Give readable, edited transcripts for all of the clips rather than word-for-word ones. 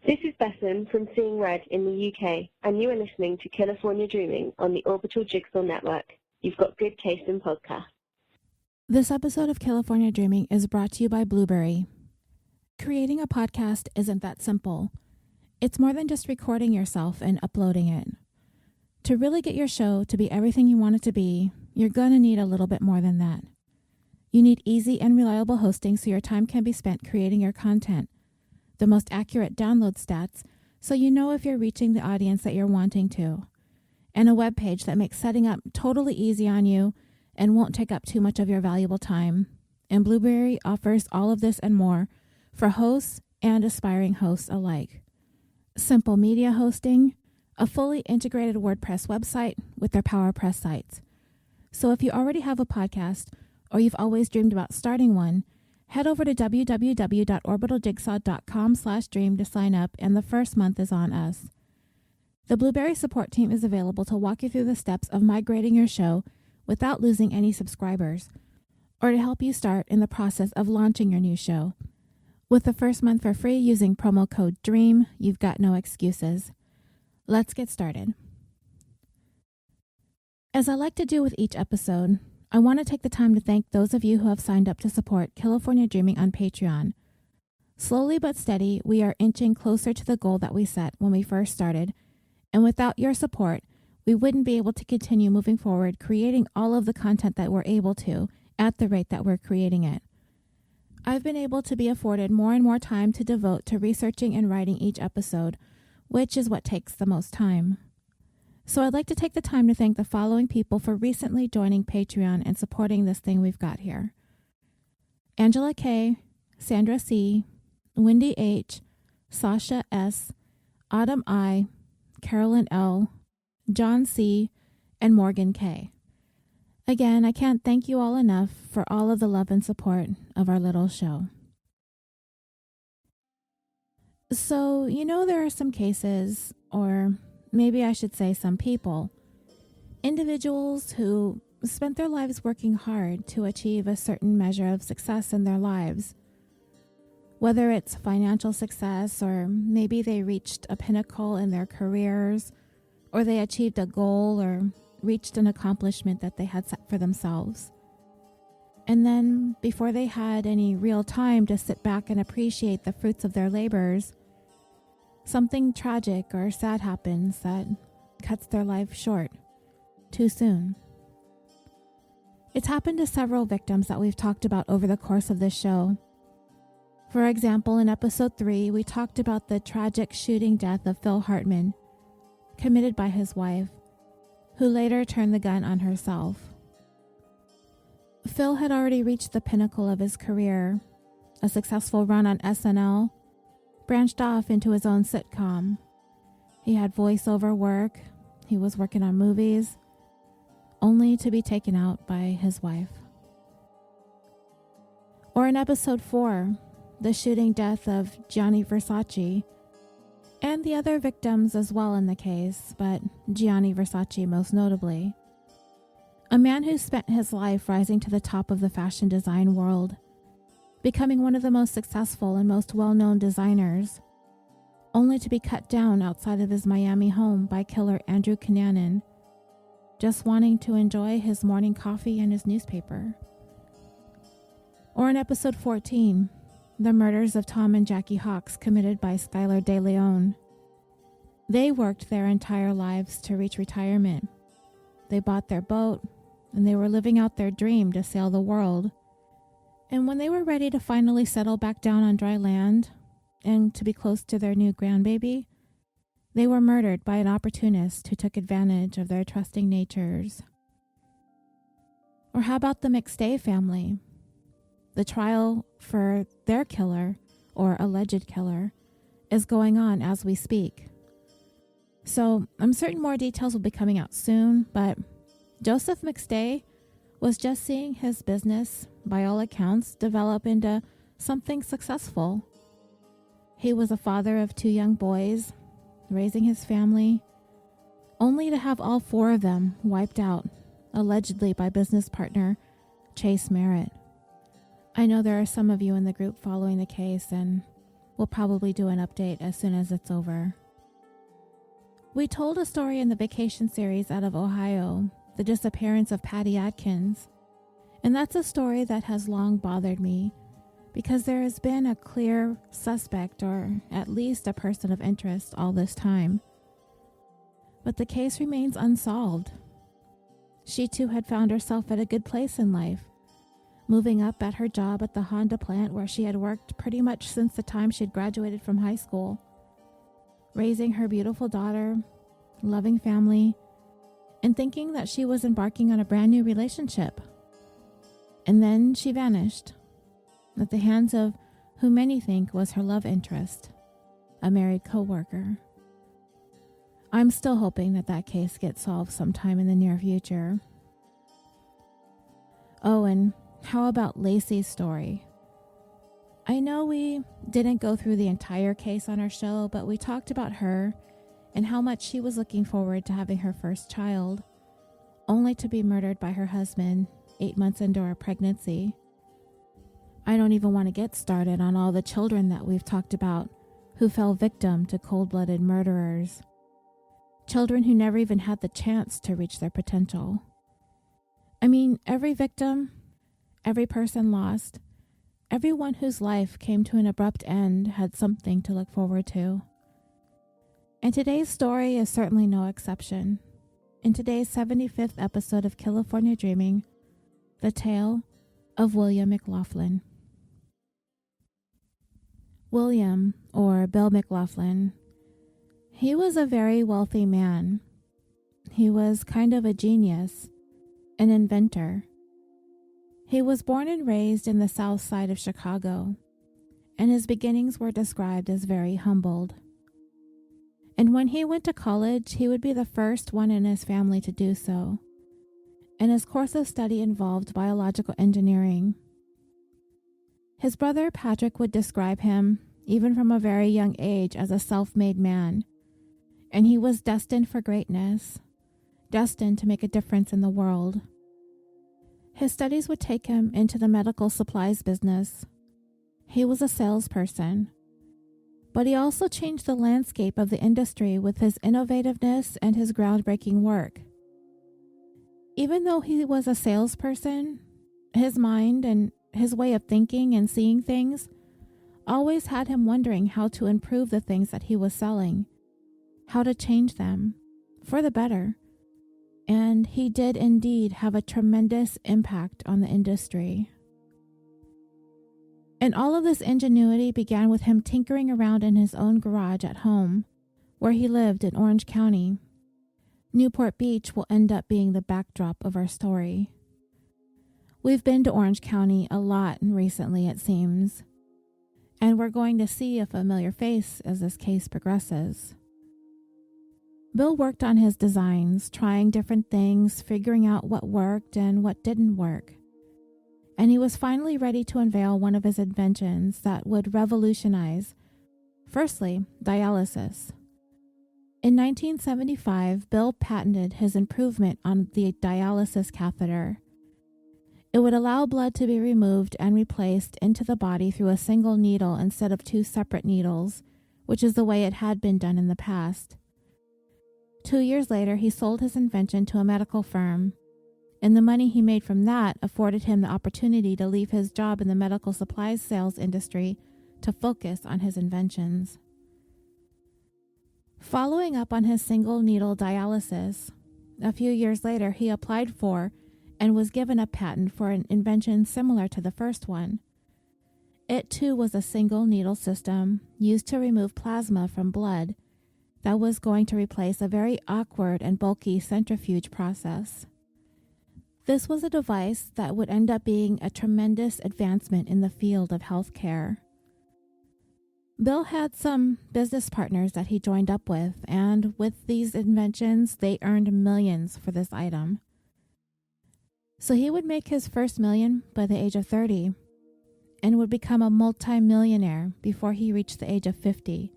This is Bethan from Seeing Red in the UK, and you are listening to California Dreaming on the Orbital Jigsaw Network. You've got good taste in podcasts. This episode of California Dreaming is brought to you by BLUBRRY. Creating a podcast isn't that simple. It's more than just recording yourself and uploading it. To really get your show to be everything you want it to be, you're going to need a little bit more than that. You need easy and reliable hosting so your time can be spent creating your content, the most accurate download stats so you know if you're reaching the audience that you're wanting to, and a web page that makes setting up totally easy on you and won't take up too much of your valuable time. And BLUBRRY offers all of this and more for hosts and aspiring hosts alike. Simple media hosting, a fully integrated WordPress website with their PowerPress sites. So if you already have a podcast or you've always dreamed about starting one, head over to www.orbitaljigsaw.com/dream to sign up, and the first month is on us. The BLUBRRY support team is available to walk you through the steps of migrating your show without losing any subscribers, or to help you start in the process of launching your new show. With the first month for free using promo code DREAM, you've got no excuses. Let's get started. As I like to do with each episode, I want to take the time to thank those of you who have signed up to support California Dreaming on Patreon. Slowly but steady, we are inching closer to the goal that we set when we first started, and without your support, we wouldn't be able to continue moving forward creating all of the content that we're able to at the rate that we're creating it. I've been able to be afforded more and more time to devote to researching and writing each episode, which is what takes the most time. So I'd like to take the time to thank the following people for recently joining Patreon and supporting this thing we've got here: Angela K., Sandra C., Wendy H., Sasha S., Autumn I., Carolyn L., John C., and Morgan K. Again, I can't thank you all enough for all of the love and support of our little show. So, there are some cases, or maybe I should say some people, individuals who spent their lives working hard to achieve a certain measure of success in their lives. Whether it's financial success, or maybe they reached a pinnacle in their careers, or they achieved a goal or reached an accomplishment that they had set for themselves. And then, before they had any real time to sit back and appreciate the fruits of their labors, something tragic or sad happens that cuts their life short too soon. It's happened to several victims that we've talked about over the course of this show. For example, in episode 3, we talked about the tragic shooting death of Phil Hartman, committed by his wife, who later turned the gun on herself. Phil had already reached the pinnacle of his career, a successful run on SNL, branched off into his own sitcom. He had voiceover work, he was working on movies, only to be taken out by his wife. Or in episode 4, the shooting death of Gianni Versace, and the other victims as well in the case, but Gianni Versace most notably. A man who spent his life rising to the top of the fashion design world, becoming one of the most successful and most well-known designers, only to be cut down outside of his Miami home by killer Andrew Cunanan, just wanting to enjoy his morning coffee and his newspaper. Or in episode 14, the murders of Tom and Jackie Hawks committed by Skylar De Leon. They worked their entire lives to reach retirement. They bought their boat, and they were living out their dream to sail the world. And when they were ready to finally settle back down on dry land and to be close to their new grandbaby, they were murdered by an opportunist who took advantage of their trusting natures. Or how about the McStay family? The trial for their killer, or alleged killer, is going on as we speak. So I'm certain more details will be coming out soon, but Joseph McStay was just seeing his business, by all accounts, develop into something successful. He was a father of 2 young boys, raising his family, only to have all 4 of them wiped out, allegedly by business partner Chase Merritt. I know there are some of you in the group following the case, and We'll probably do an update as soon as it's over. We told a story in the vacation series out of Ohio, the disappearance of Patty Atkins. And that's a story that has long bothered me because there has been a clear suspect, or at least a person of interest, all this time. But the case remains unsolved. She too had found herself at a good place in life, moving up at her job at the Honda plant where she had worked pretty much since the time she had graduated from high school, raising her beautiful daughter, loving family, and thinking that she was embarking on a brand new relationship. And then she vanished at the hands of who many think was her love interest, a married co-worker. I'm still hoping that case gets solved sometime in the near future. Oh, and how about Lacey's story? I know we didn't go through the entire case on our show, but we talked about her and how much she was looking forward to having her first child, only to be murdered by her husband 8 months into her pregnancy. I don't even want to get started on all the children that we've talked about who fell victim to cold-blooded murderers. Children who never even had the chance to reach their potential. I mean, every victim, every person lost, everyone whose life came to an abrupt end had something to look forward to. And today's story is certainly no exception. In today's 75th episode of California Dreaming, the tale of William McLaughlin. William, or Bill McLaughlin, he was a very wealthy man. He was kind of a genius, an inventor. He was born and raised in the south side of Chicago, and his beginnings were described as very humbled. And when he went to college, he would be the first one in his family to do so. And his course of study involved biological engineering. His brother Patrick would describe him, even from a very young age, as a self-made man, and he was destined for greatness, destined to make a difference in the world. His studies would take him into the medical supplies business. He was a salesperson, but he also changed the landscape of the industry with his innovativeness and his groundbreaking work. Even though he was a salesperson, his mind and his way of thinking and seeing things always had him wondering how to improve the things that he was selling, how to change them for the better. And he did indeed have a tremendous impact on the industry. And all of this ingenuity began with him tinkering around in his own garage at home, where he lived in Orange County. Newport Beach will end up being the backdrop of our story. We've been to Orange County a lot recently, it seems, and we're going to see a familiar face as this case progresses. Bill worked on his designs, trying different things, figuring out what worked and what didn't work. And he was finally ready to unveil one of his inventions that would revolutionize, firstly, dialysis. In 1975, Bill patented his improvement on the dialysis catheter. It would allow blood to be removed and replaced into the body through a single needle instead of 2 separate needles, which is the way it had been done in the past. 2 years later, he sold his invention to a medical firm, and the money he made from that afforded him the opportunity to leave his job in the medical supplies sales industry to focus on his inventions. Following up on his single needle dialysis, a few years later he applied for and was given a patent for an invention similar to the first one. It too was a single needle system used to remove plasma from blood that was going to replace a very awkward and bulky centrifuge process. This was a device that would end up being a tremendous advancement in the field of healthcare. Bill had some business partners that he joined up with, and with these inventions, they earned millions for this item. So he would make his first million by the age of 30 and would become a multi-millionaire before he reached the age of 50.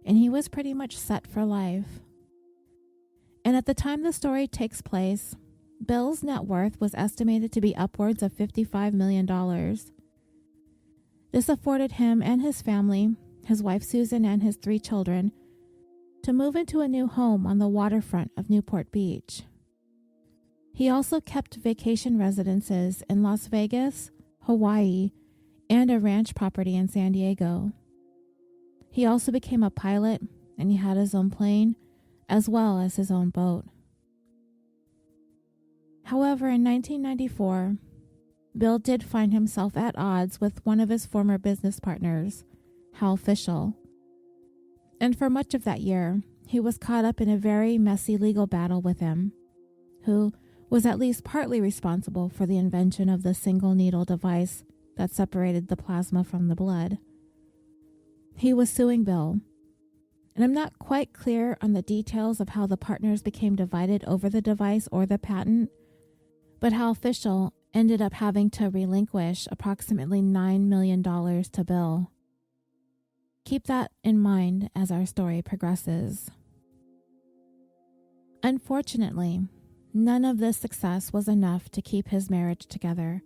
And he was pretty much set for life. And at the time the story takes place, Bill's net worth was estimated to be upwards of $55 million. This afforded him and his family his wife Susan, and his 3 children to move into a new home on the waterfront of Newport Beach. He also kept vacation residences in Las Vegas, Hawaii, and a ranch property in San Diego. He also became a pilot, and he had his own plane, as well as his own boat. However, in 1994, Bill did find himself at odds with one of his former business partners, Hal Fischel. And for much of that year, he was caught up in a very messy legal battle with him, who was at least partly responsible for the invention of the single needle device that separated the plasma from the blood. He was suing Bill, and I'm not quite clear on the details of how the partners became divided over the device or the patent, but Hal Fischel ended up having to relinquish approximately $9 million to Bill. Keep that in mind as our story progresses. Unfortunately, none of this success was enough to keep his marriage together,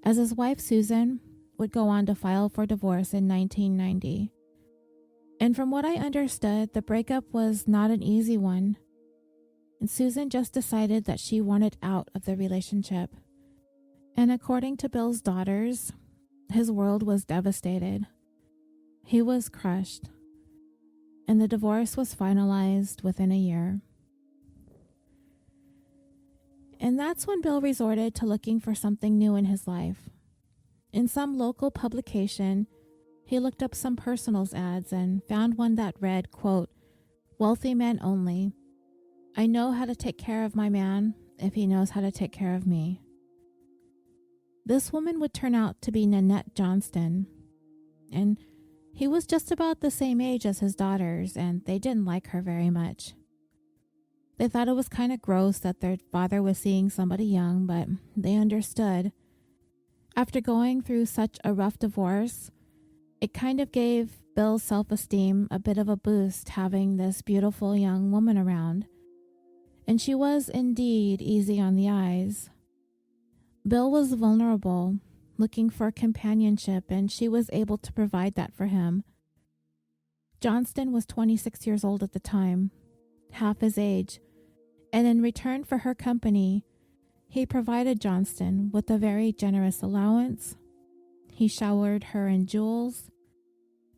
as his wife Susan would go on to file for divorce in 1990. And from what I understood, the breakup was not an easy one, and Susan just decided that she wanted out of the relationship. And according to Bill's daughters, his world was devastated. He was crushed, and the divorce was finalized within a year. And that's when Bill resorted to looking for something new in his life. In some local publication, he looked up some personals ads and found one that read, quote, "Wealthy men only. I know how to take care of my man if he knows how to take care of me." This woman would turn out to be Nanette Johnston, and he was just about the same age as his daughters, and they didn't like her very much. They thought it was kind of gross that their father was seeing somebody young, but they understood. After going through such a rough divorce, it kind of gave Bill's self-esteem a bit of a boost having this beautiful young woman around. And she was indeed easy on the eyes. Bill was vulnerable, looking for companionship, and she was able to provide that for him. Johnston was 26 years old at the time, half his age, and in return for her company, he provided Johnston with a very generous allowance. He showered her in jewels,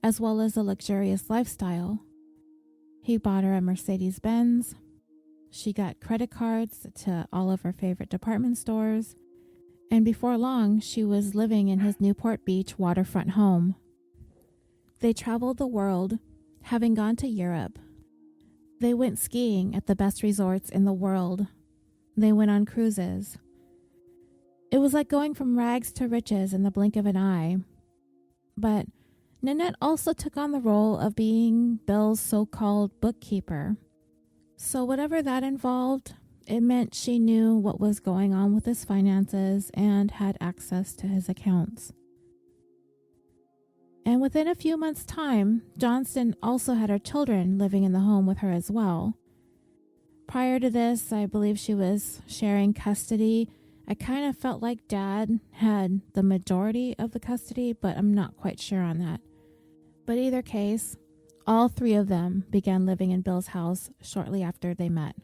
as well as a luxurious lifestyle. He bought her a Mercedes-Benz. She got credit cards to all of her favorite department stores, and before long, she was living in his Newport Beach waterfront home. They traveled the world, having gone to Europe. They went skiing at the best resorts in the world. They went on cruises. It was like going from rags to riches in the blink of an eye. But Nanette also took on the role of being Bill's so-called bookkeeper. So whatever that involved, it meant she knew what was going on with his finances and had access to his accounts. And within a few months' time, Johnston also had her children living in the home with her as well. Prior to this, I believe she was sharing custody. I kind of felt like Dad had the majority of the custody, but I'm not quite sure on that. But either case, all 3 of them began living in Bill's house shortly after they met.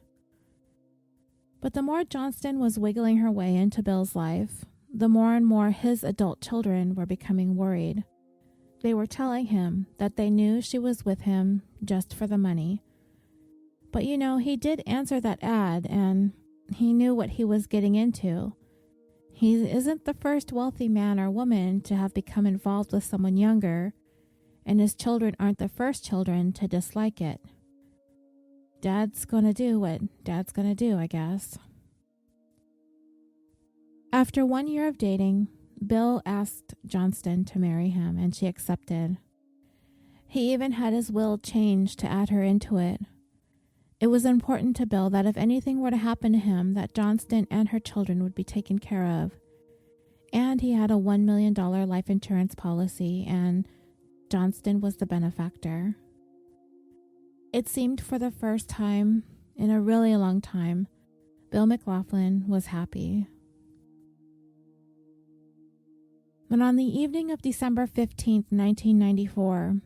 But the more Johnston was wiggling her way into Bill's life, the more and more his adult children were becoming worried. They were telling him that they knew she was with him just for the money. But you know, he did answer that ad, and he knew what he was getting into. He isn't the first wealthy man or woman to have become involved with someone younger, and his children aren't the first children to dislike it. Dad's gonna do what Dad's gonna do, I guess. After 1 year of dating, Bill asked Johnston to marry him, and she accepted. He even had his will changed to add her into it. It was important to Bill that if anything were to happen to him, that Johnston and her children would be taken care of. And he had a $1 million life insurance policy, and Johnston was the benefactor. It seemed for the first time in a really long time, Bill McLaughlin was happy. But on the evening of December 15th, 1994,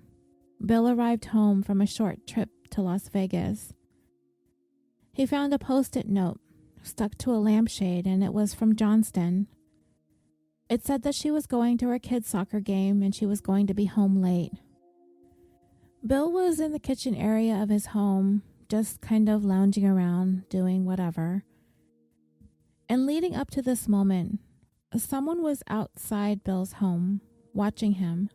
Bill arrived home from a short trip to Las Vegas. He found a post-it note stuck to a lampshade, and it was from Johnston. It said that she was going to her kid's soccer game and she was going to be home late. Bill was in the kitchen area of his home, just kind of lounging around, doing whatever. And leading up to this moment, someone was outside Bill's home, watching him.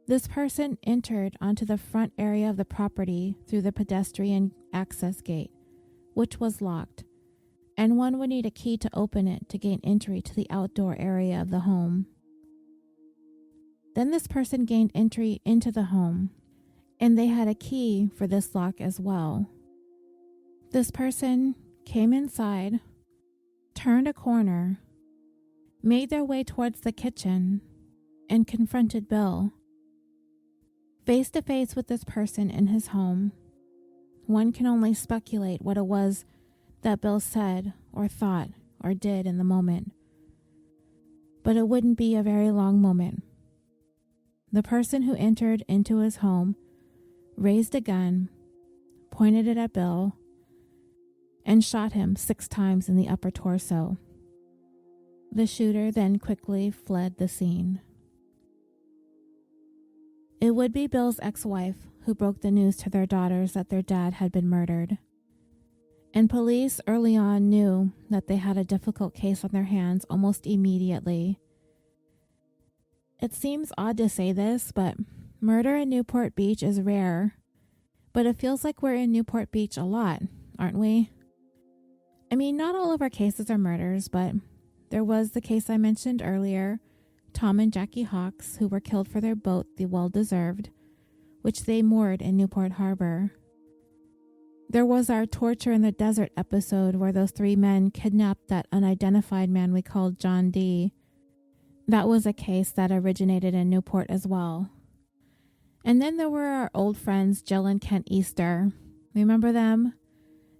This person entered onto the front area of the property through the pedestrian access gate, which was locked, and one would need a key to open it to gain entry to the outdoor area of the home. Then this person gained entry into the home, and they had a key for this lock as well. This person came inside, turned a corner, made their way towards the kitchen, and confronted Bill. Face to face with this person in his home, one can only speculate what it was that Bill said or thought or did in the moment. But it wouldn't be a very long moment. The person who entered into his home raised a gun, pointed it at Bill, and shot him 6 times in the upper torso. The shooter then quickly fled the scene. It would be Bill's ex-wife who broke the news to their daughters that their dad had been murdered. And police early on knew that they had a difficult case on their hands almost immediately. It seems odd to say this, but murder in Newport Beach is rare. But it feels like we're in Newport Beach a lot, aren't we? I mean, not all of our cases are murders, but there was the case I mentioned earlier, Tom and Jackie Hawks, who were killed for their boat, the Well-Deserved, which they moored in Newport Harbor. There was our Torture in the Desert episode where those 3 men kidnapped that unidentified man we called John D. That was a case that originated in Newport as well. And then there were our old friends Jill and Kent Easter. Remember them?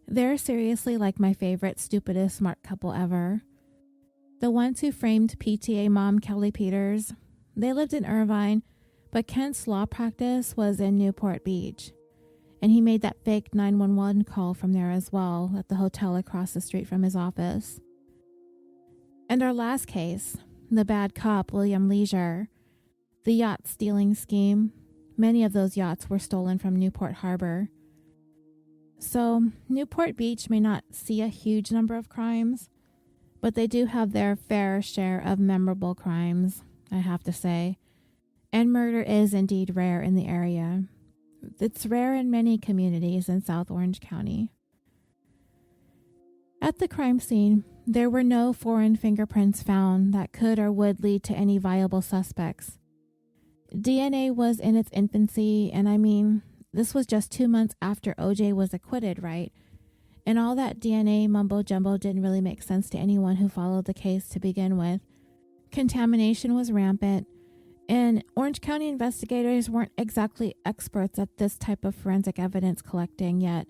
They're seriously like my favorite stupidest smart couple ever. The ones who framed PTA mom Kelly Peters. They lived in Irvine, but Kent's law practice was in Newport Beach. And he made that fake 911 call from there as well at the hotel across the street from his office. And our last case, the bad cop William Leisure, the yacht stealing scheme. Many of those yachts were stolen from Newport Harbor. So Newport Beach may not see a huge number of crimes, but they do have their fair share of memorable crimes, I have to say. And murder is indeed rare in the area. It's rare in many communities in South Orange County. At the crime scene, there were no foreign fingerprints found that could or would lead to any viable suspects. DNA was in its infancy, and I mean, this was just 2 months after OJ was acquitted, right? And all that DNA mumbo-jumbo didn't really make sense to anyone who followed the case to begin with. Contamination was rampant, and Orange County investigators weren't exactly experts at this type of forensic evidence collecting yet.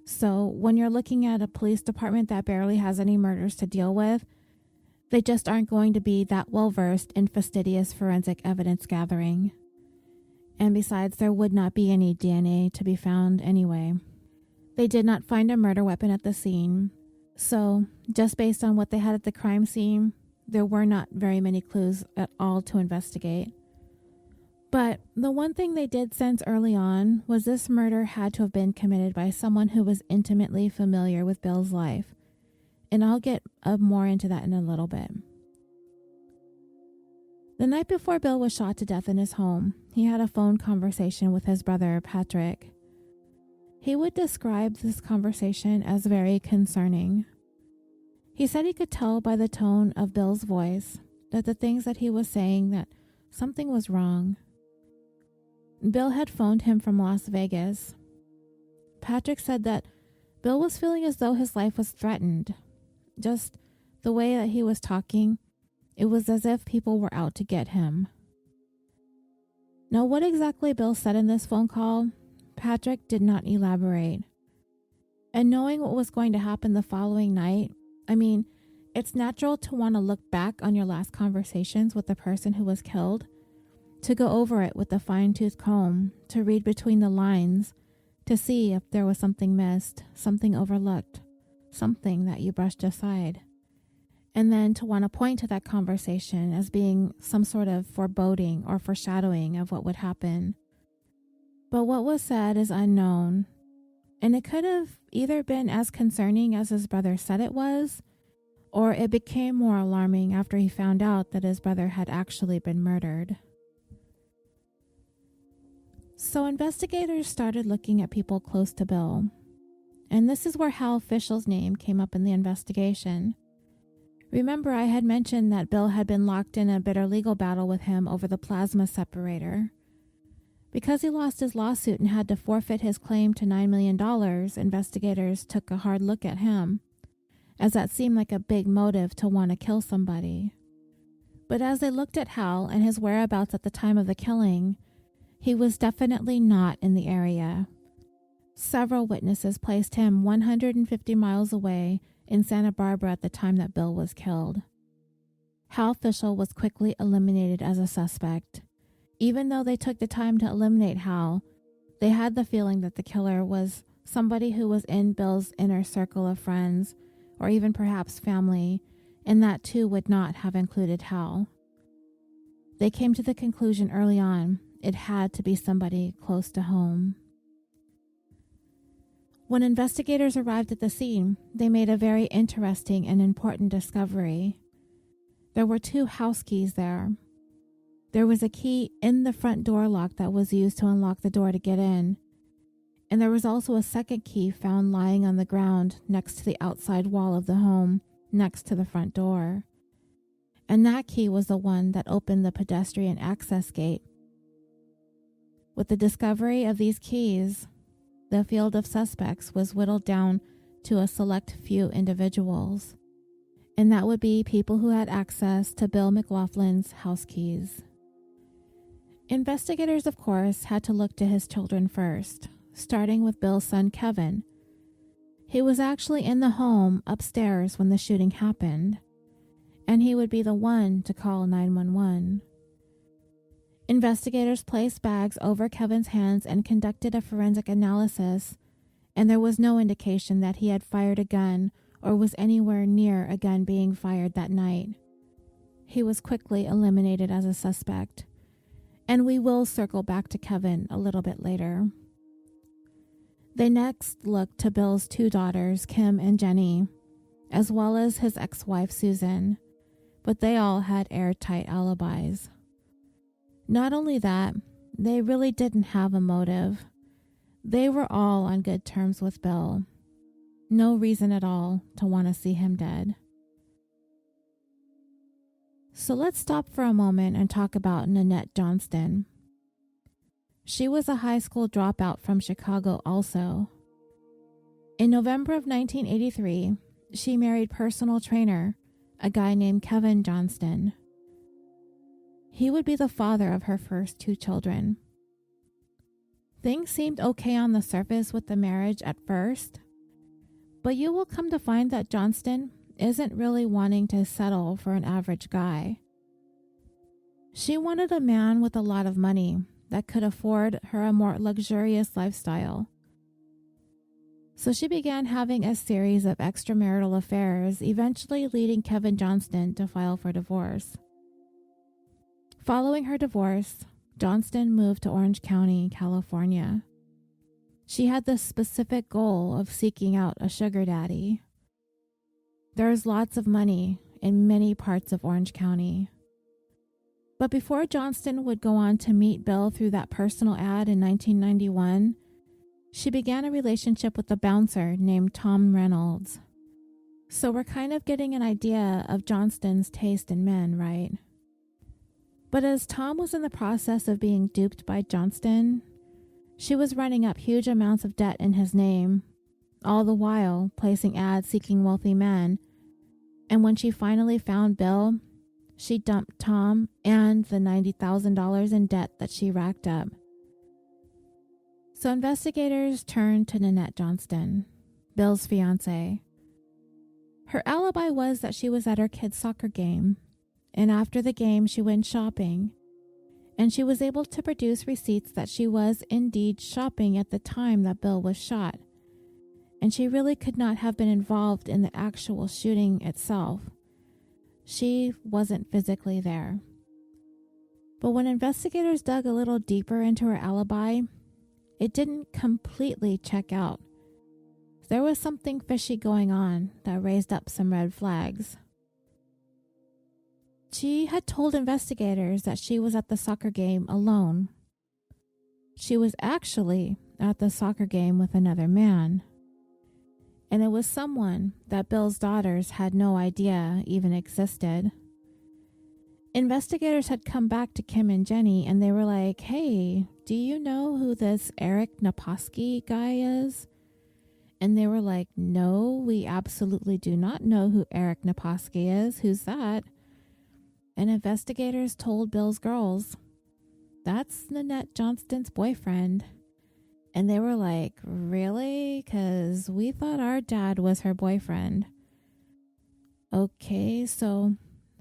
So when you're looking at a police department that barely has any murders to deal with, they just aren't going to be that well-versed in fastidious forensic evidence gathering. And besides, there would not be any DNA to be found anyway. They did not find a murder weapon at the scene. So, just based on what they had at the crime scene, there were not very many clues at all to investigate. But the one thing they did sense early on was this murder had to have been committed by someone who was intimately familiar with Bill's life. And I'll get more into that in a little bit. The night before Bill was shot to death in his home, he had a phone conversation with his brother, Patrick. He would describe this conversation as very concerning. He said he could tell by the tone of Bill's voice that the things that he was saying that something was wrong. Bill had phoned him from Las Vegas. Patrick said that Bill was feeling as though his life was threatened. Just the way that he was talking, it was as if people were out to get him. Now, what exactly Bill said in this phone call, Patrick did not elaborate. And knowing what was going to happen the following night, I mean, it's natural to want to look back on your last conversations with the person who was killed to go over it with a fine-tooth comb, to read between the lines, to see if there was something missed, something overlooked, something that you brushed aside, and then to want to point to that conversation as being some sort of foreboding or foreshadowing of what would happen. But what was said is unknown, and it could have either been as concerning as his brother said it was, or it became more alarming after he found out that his brother had actually been murdered. So investigators started looking at people close to Bill, and this is where Hal Fischel's name came up in the investigation. Remember, I had mentioned that Bill had been locked in a bitter legal battle with him over the plasma separator. Because he lost his lawsuit and had to forfeit his claim to $9 million, investigators took a hard look at him, as that seemed like a big motive to want to kill somebody. But as they looked at Hal and his whereabouts at the time of the killing, he was definitely not in the area. Several witnesses placed him 150 miles away in Santa Barbara at the time that Bill was killed. Hal Fischel was quickly eliminated as a suspect. Even though they took the time to eliminate Hal, they had the feeling that the killer was somebody who was in Bill's inner circle of friends, or even perhaps family, and that too would not have included Hal. They came to the conclusion early on it had to be somebody close to home. When investigators arrived at the scene, they made a very interesting and important discovery. There were 2 house keys there. There was a key in the front door lock that was used to unlock the door to get in, and there was also a second key found lying on the ground next to the outside wall of the home, next to the front door. And that key was the one that opened the pedestrian access gate. With the discovery of these keys, the field of suspects was whittled down to a select few individuals, and that would be people who had access to Bill McLaughlin's house keys. Investigators, of course, had to look to his children first, starting with Bill's son Kevin. He was actually in the home upstairs when the shooting happened, and he would be the one to call 911. Investigators placed bags over Kevin's hands and conducted a forensic analysis, and there was no indication that he had fired a gun or was anywhere near a gun being fired that night. He was quickly eliminated as a suspect, and we will circle back to Kevin a little bit later. They next looked to Bill's 2 daughters, Kim and Jenny, as well as his ex-wife Susan, but they all had airtight alibis. Not only that, they really didn't have a motive. They were all on good terms with Bill. No reason at all to want to see him dead. So let's stop for a moment and talk about Nanette Johnston. She was a high school dropout from Chicago also. In November of 1983, she married personal trainer, a guy named Kevin Johnston. He would be the father of her first 2 children. Things seemed okay on the surface with the marriage at first, but you will come to find that Johnston isn't really wanting to settle for an average guy. She wanted a man with a lot of money that could afford her a more luxurious lifestyle. So she began having a series of extramarital affairs, eventually leading Kevin Johnston to file for divorce. Following her divorce, Johnston moved to Orange County, California. She had the specific goal of seeking out a sugar daddy. There's lots of money in many parts of Orange County. But before Johnston would go on to meet Bill through that personal ad in 1991, she began a relationship with a bouncer named Tom Reynolds. So we're kind of getting an idea of Johnston's taste in men, right? But as Tom was in the process of being duped by Johnston, she was running up huge amounts of debt in his name, all the while placing ads seeking wealthy men. And when she finally found Bill, she dumped Tom and the $90,000 in debt that she racked up. So investigators turned to Nanette Johnston, Bill's fiancée. Her alibi was that she was at her kid's soccer game, and after the game she went shopping, and she was able to produce receipts that she was indeed shopping at the time that Bill was shot, and she really could not have been involved in the actual shooting itself. She wasn't physically there. But when investigators dug a little deeper into her alibi, it didn't completely check out. There was something fishy going on that raised up some red flags. She had told investigators that she was at the soccer game alone. She was actually at the soccer game with another man. And it was someone that Bill's daughters had no idea even existed. Investigators had come back to Kim and Jenny and they were like, "Hey, do you know who this Eric Naposki guy is?" And they were like, "No, we absolutely do not know who Eric Naposki is. Who's that?" And investigators told Bill's girls, "That's Nanette Johnston's boyfriend." And they were like, "Really? 'Cause we thought our dad was her boyfriend." Okay, so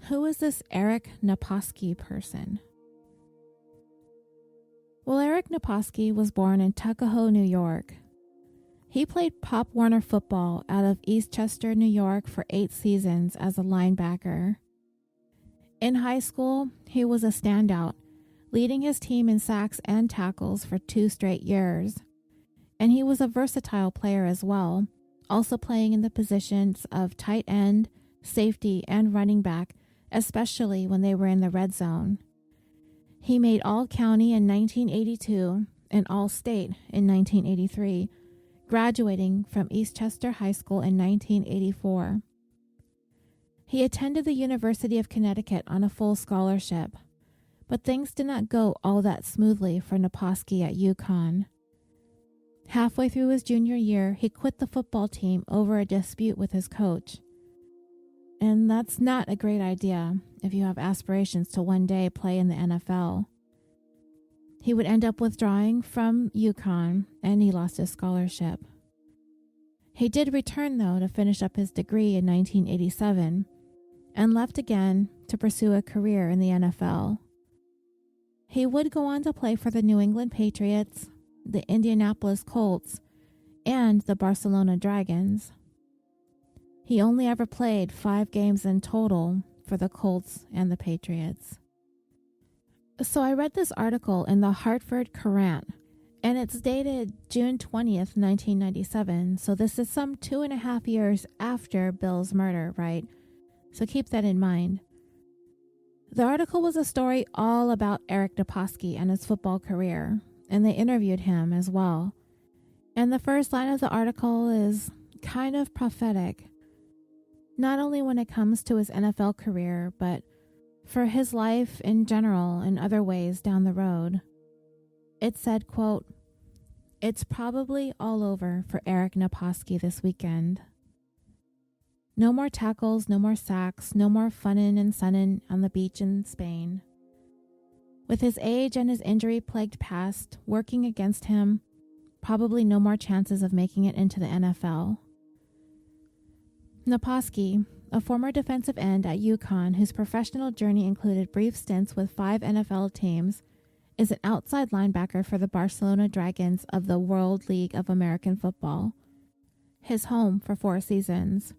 who is this Eric Naposki person? Well, Eric Naposki was born in Tuckahoe, New York. He played Pop Warner football out of Eastchester, New York for 8 seasons as a linebacker. In high school, he was a standout, leading his team in sacks and tackles for 2 straight years. And he was a versatile player as well, also playing in the positions of tight end, safety, and running back, especially when they were in the red zone. He made All-County in 1982 and All-State in 1983, graduating from Eastchester High School in 1984. He attended the University of Connecticut on a full scholarship, but things did not go all that smoothly for Naposki at UConn. Halfway through his junior year, he quit the football team over a dispute with his coach. And that's not a great idea if you have aspirations to one day play in the NFL. He would end up withdrawing from UConn, and he lost his scholarship. He did return, though, to finish up his degree in 1987, and left again to pursue a career in the NFL. He would go on to play for the New England Patriots, the Indianapolis Colts, and the Barcelona Dragons. He only ever played 5 games in total for the Colts and the Patriots. So I read this article in the Hartford Courant, and it's dated June 20th, 1997, so this is some 2.5 years after Bill's murder, right? So keep that in mind. The article was a story all about Eric Naposki and his football career, and they interviewed him as well. And the first line of the article is kind of prophetic, not only when it comes to his NFL career, but for his life in general and other ways down the road. It said, quote, "It's probably all over for Eric Naposki this weekend. No more tackles, no more sacks, no more funnin' and sunnin' on the beach in Spain. With his age and his injury-plagued past working against him, probably no more chances of making it into the NFL." Naposki, a former defensive end at UConn whose professional journey included brief stints with 5 NFL teams, is an outside linebacker for the Barcelona Dragons of the World League of American Football, his home for 4 seasons.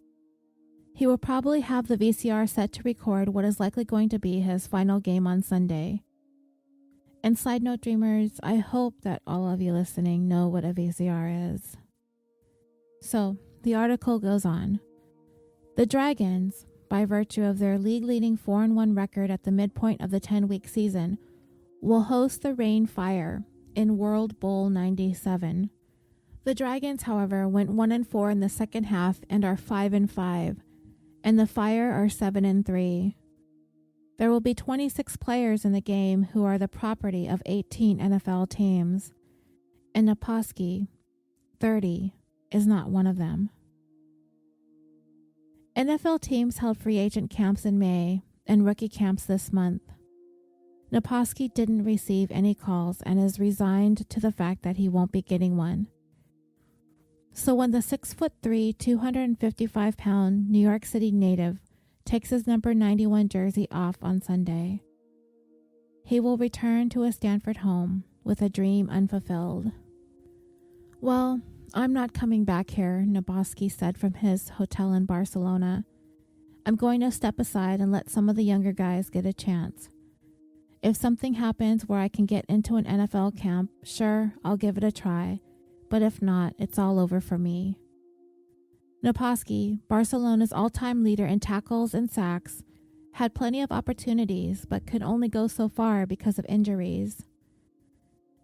He will probably have the VCR set to record what is likely going to be his final game on Sunday. And side note, dreamers, I hope that all of you listening know what a VCR is. So, the article goes on. The Dragons, by virtue of their league-leading 4-1 record at the midpoint of the 10-week season, will host the Rain Fire in World Bowl 97. The Dragons, however, went 1-4 in the second half and are 5-5, and the Fire are 7-3. There will be 26 players in the game who are the property of 18 NFL teams, and Naposki, 30, is not one of them. NFL teams held free agent camps in May and rookie camps this month. Naposki didn't receive any calls and is resigned to the fact that he won't be getting one. So when the 6'3", 255-pound New York City native takes his number 91 jersey off on Sunday, He will return to his Stanford home with a dream unfulfilled. Well, I'm not coming back here, Naposki said from his hotel in Barcelona. I'm going to step aside and let some of the younger guys get a chance. If something happens where I can get into an NFL camp, sure, I'll give it a try. But if not, it's all over for me. Naposki, Barcelona's all-time leader in tackles and sacks, had plenty of opportunities but could only go so far because of injuries.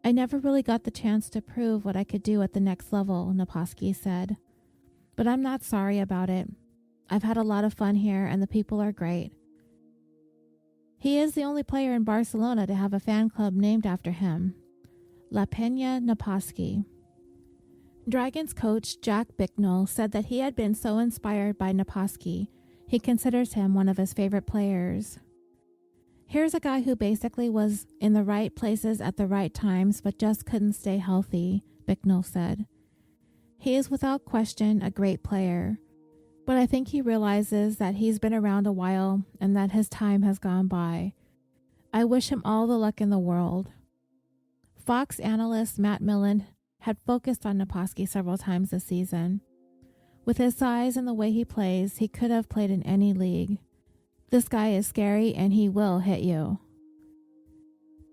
I never really got the chance to prove what I could do at the next level, Naposki said. But I'm not sorry about it. I've had a lot of fun here and the people are great. He is the only player in Barcelona to have a fan club named after him, La Peña Naposki. Dragons coach Jack Bicknell said that he had been so inspired by Naposki, he considers him one of his favorite players. Here's a guy who basically was in the right places at the right times but just couldn't stay healthy, Bicknell said. He is without question a great player, but I think he realizes that he's been around a while and that his time has gone by. I wish him all the luck in the world. Fox analyst Matt Millen had focused on Naposki several times this season. With his size and the way he plays, he could have played in any league. This guy is scary and he will hit you.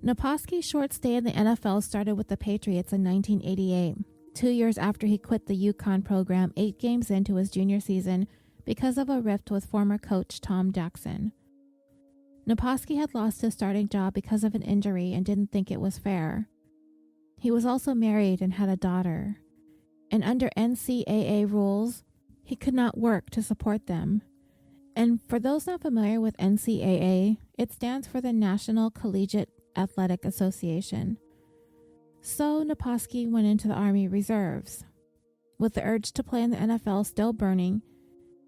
Naposki's short stay in the NFL started with the Patriots in 1988, 2 years after he quit the UConn program 8 games into his junior season because of a rift with former coach Tom Jackson. Naposki had lost his starting job because of an injury and didn't think it was fair. He was also married and had a daughter. And under NCAA rules, he could not work to support them. And for those not familiar with NCAA, it stands for the National Collegiate Athletic Association. So Naposki went into the Army Reserves. With the urge to play in the NFL still burning,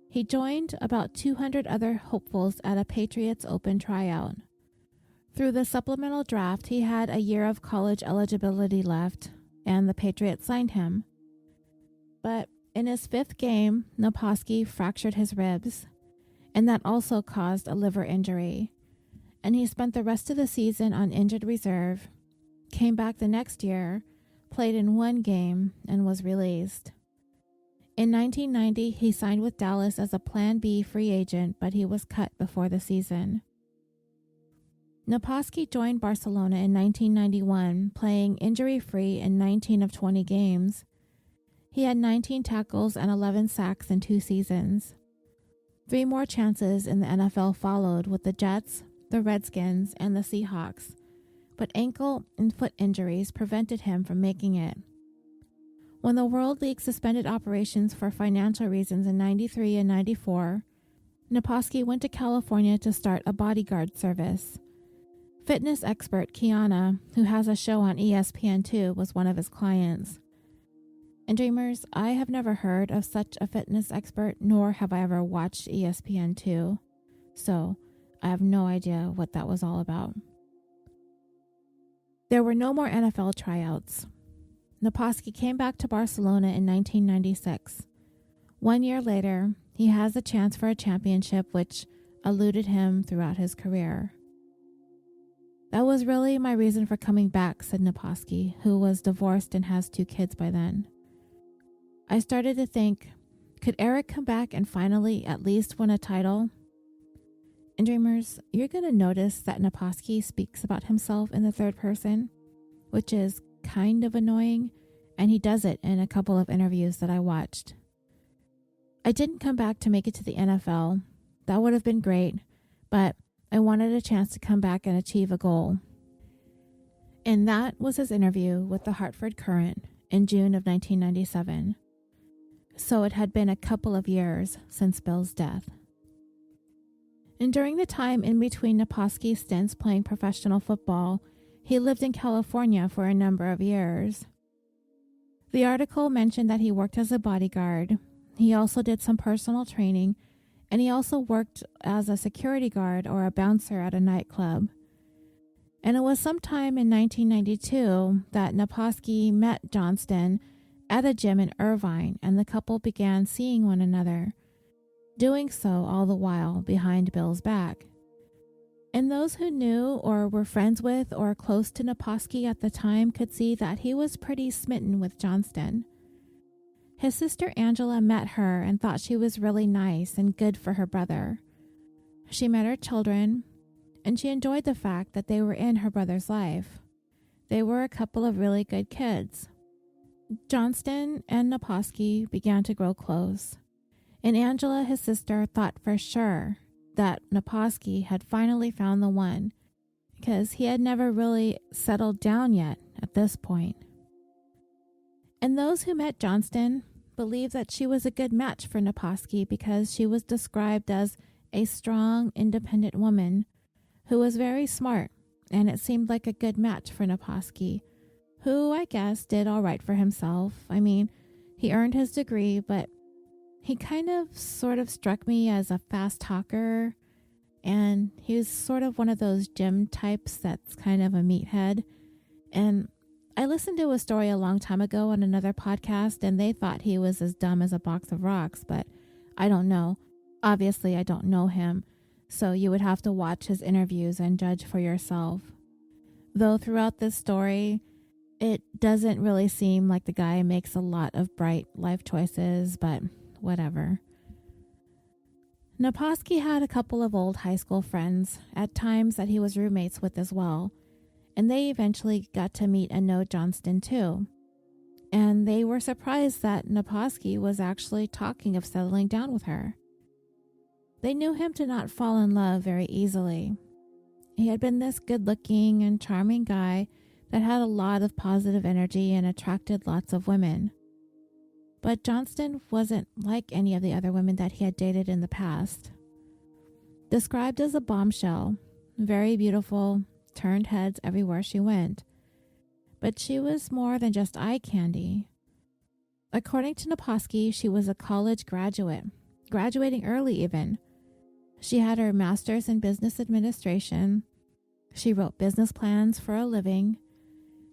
he joined about 200 other hopefuls at a Patriots Open tryout. Through the supplemental draft, he had a year of college eligibility left, and the Patriots signed him. But in his 5th game, Naposki fractured his ribs, and that also caused a liver injury. And he spent the rest of the season on injured reserve, came back the next year, played in 1 game, and was released. In 1990, he signed with Dallas as a Plan B free agent, but he was cut before the season. Naposki joined Barcelona in 1991, playing injury-free in 19 of 20 games. He had 19 tackles and 11 sacks in 2 seasons. 3 more chances in the NFL followed with the Jets, the Redskins, and the Seahawks, but ankle and foot injuries prevented him from making it. When the World League suspended operations for financial reasons in 93 and 94, Naposki went to California to start a bodyguard service. Fitness expert Kiana, who has a show on ESPN2, was one of his clients. And dreamers, I have never heard of such a fitness expert, nor have I ever watched ESPN2, so I have no idea what that was all about. There were no more NFL tryouts. Naposki came back to Barcelona in 1996. 1 year later, he has a chance for a championship which eluded him throughout his career. That was really my reason for coming back, said Naposki, who was divorced and has 2 kids by then. I started to think, could Eric come back and finally at least win a title? And dreamers, you're going to notice that Naposki speaks about himself in the 3rd person, which is kind of annoying, and he does it in a couple of interviews that I watched. I didn't come back to make it to the NFL. That would have been great, but I wanted a chance to come back and achieve a goal. And that was his interview with the Hartford Courant in June of 1997. So it had been a couple of years since Bill's death. And during the time in between Naposki's stints playing professional football, he lived in California for a number of years. The article mentioned that he worked as a bodyguard. He also did some personal training, and he also worked as a security guard or a bouncer at a nightclub. And it was sometime in 1992 that Naposki met Johnston at a gym in Irvine, and the couple began seeing one another, doing so all the while behind Bill's back. And those who knew or were friends with or close to Naposki at the time could see that he was pretty smitten with Johnston. His sister Angela met her and thought she was really nice and good for her brother. She met her children, and she enjoyed the fact that they were in her brother's life. They were a couple of really good kids. Johnston and Naposki began to grow close, and Angela, his sister, thought for sure that Naposki had finally found the one, because he had never really settled down yet at this point. And those who met Johnston believed that she was a good match for Naposki because she was described as a strong, independent woman who was very smart, and it seemed like a good match for Naposki, who I guess did all right for himself. I mean, he earned his degree, but he kind of sort of struck me as a fast talker, and he was sort of one of those gym types that's kind of a meathead. And I listened to a story a long time ago on another podcast, and they thought he was as dumb as a box of rocks, but I don't know. Obviously, I don't know him, so you would have to watch his interviews and judge for yourself. Though throughout this story, it doesn't really seem like the guy makes a lot of bright life choices, but whatever. Naposki had a couple of old high school friends, at times that he was roommates with as well, and they eventually got to meet and know Johnston too. And they were surprised that Naposki was actually talking of settling down with her. They knew him to not fall in love very easily. He had been this good-looking and charming guy that had a lot of positive energy and attracted lots of women. But Johnston wasn't like any of the other women that he had dated in the past. Described as a bombshell, very beautiful, turned heads everywhere she went. But she was more than just eye candy. According to Naposki, she was a college graduate, graduating early even. She had her master's in business administration. She wrote business plans for a living.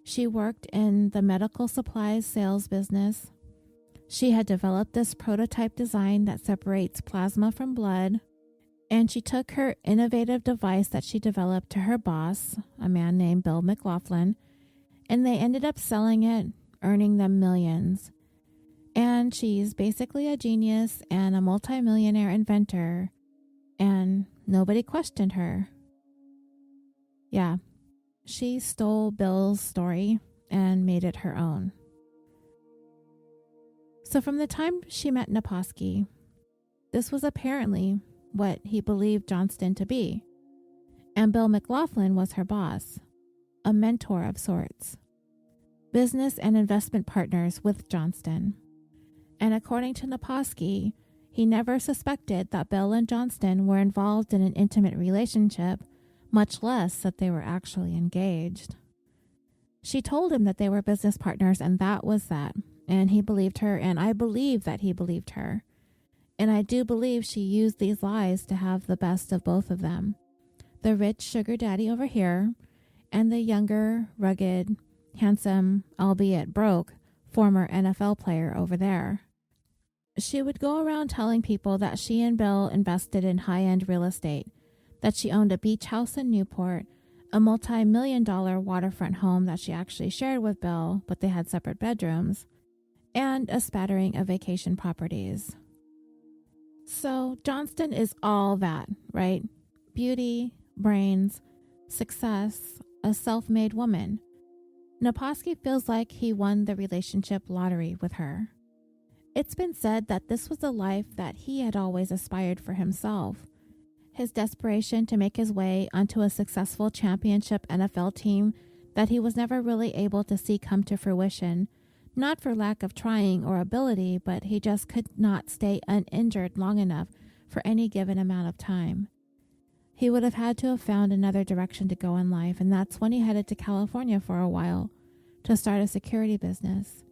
She worked in the medical supplies sales business. She had developed this prototype design that separates plasma from blood. And she took her innovative device that she developed to her boss, a man named Bill McLaughlin, and they ended up selling it, earning them millions. And she's basically a genius and a multimillionaire inventor, and nobody questioned her. Yeah, she stole Bill's story and made it her own. So from the time she met Naposki, this was apparently what he believed Johnston to be. And Bill McLaughlin was her boss, a mentor of sorts, business and investment partners with Johnston. And according to Naposki, he never suspected that Bill and Johnston were involved in an intimate relationship, much less that they were actually engaged. She told him that they were business partners, and that was that. And he believed her, and I believe that he believed her. And I do believe she used these lies to have the best of both of them. The rich sugar daddy over here, and the younger, rugged, handsome, albeit broke, former NFL player over there. She would go around telling people that she and Bill invested in high-end real estate, that she owned a beach house in Newport, a multi-million-dollar waterfront home that she actually shared with Bill, but they had separate bedrooms, and a spattering of vacation properties. So Johnston is all that, right? Beauty, brains, success, a self-made woman. Naposki feels like he won the relationship lottery with her. It's been said that this was the life that he had always aspired for himself. His desperation to make his way onto a successful championship NFL team that he was never really able to see come to fruition, not for lack of trying or ability, but he just could not stay uninjured long enough for any given amount of time. He would have had to have found another direction to go in life, and that's when he headed to California for a while to start a security business.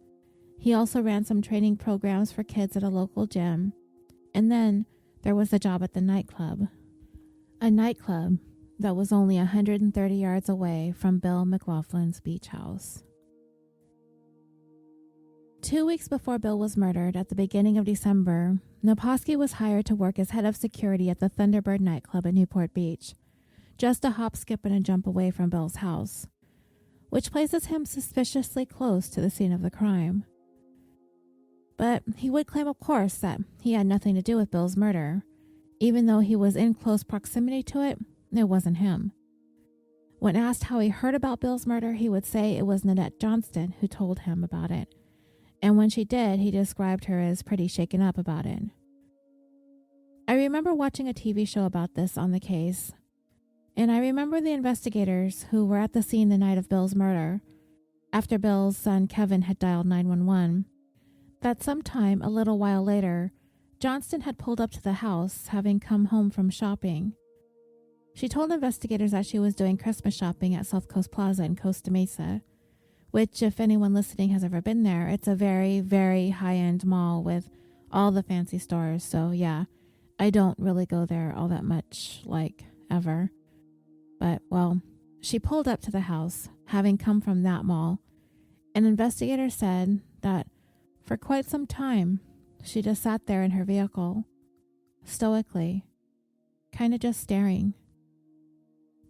He also ran some training programs for kids at a local gym, and then there was the job at the nightclub. A nightclub that was only 130 yards away from Bill McLaughlin's beach house. 2 weeks before Bill was murdered at the beginning of December, Naposki was hired to work as head of security at the Thunderbird nightclub at Newport Beach. just a hop, skip, and a jump away from Bill's house, which places him suspiciously close to the scene of the crime. But he would claim, of course, that he had nothing to do with Bill's murder. Even though he was in close proximity to it, it wasn't him. When asked how he heard about Bill's murder, he would say it was Nanette Johnston who told him about it. And when she did, he described her as pretty shaken up about it. I remember watching a TV show about this on the case, and I remember the investigators who were at the scene the night of Bill's murder, after Bill's son Kevin had dialed 911, that sometime a little while later, Johnston had pulled up to the house, having come home from shopping. She told investigators that she was doing Christmas shopping at South Coast Plaza in Costa Mesa, which, if anyone listening has ever been there, it's a very, very high-end mall with all the fancy stores. So yeah, I don't really go there all that much, like, ever. But, well, she pulled up to the house, having come from that mall, and investigators said that for quite some time, she just sat there in her vehicle, stoically, kind of just staring.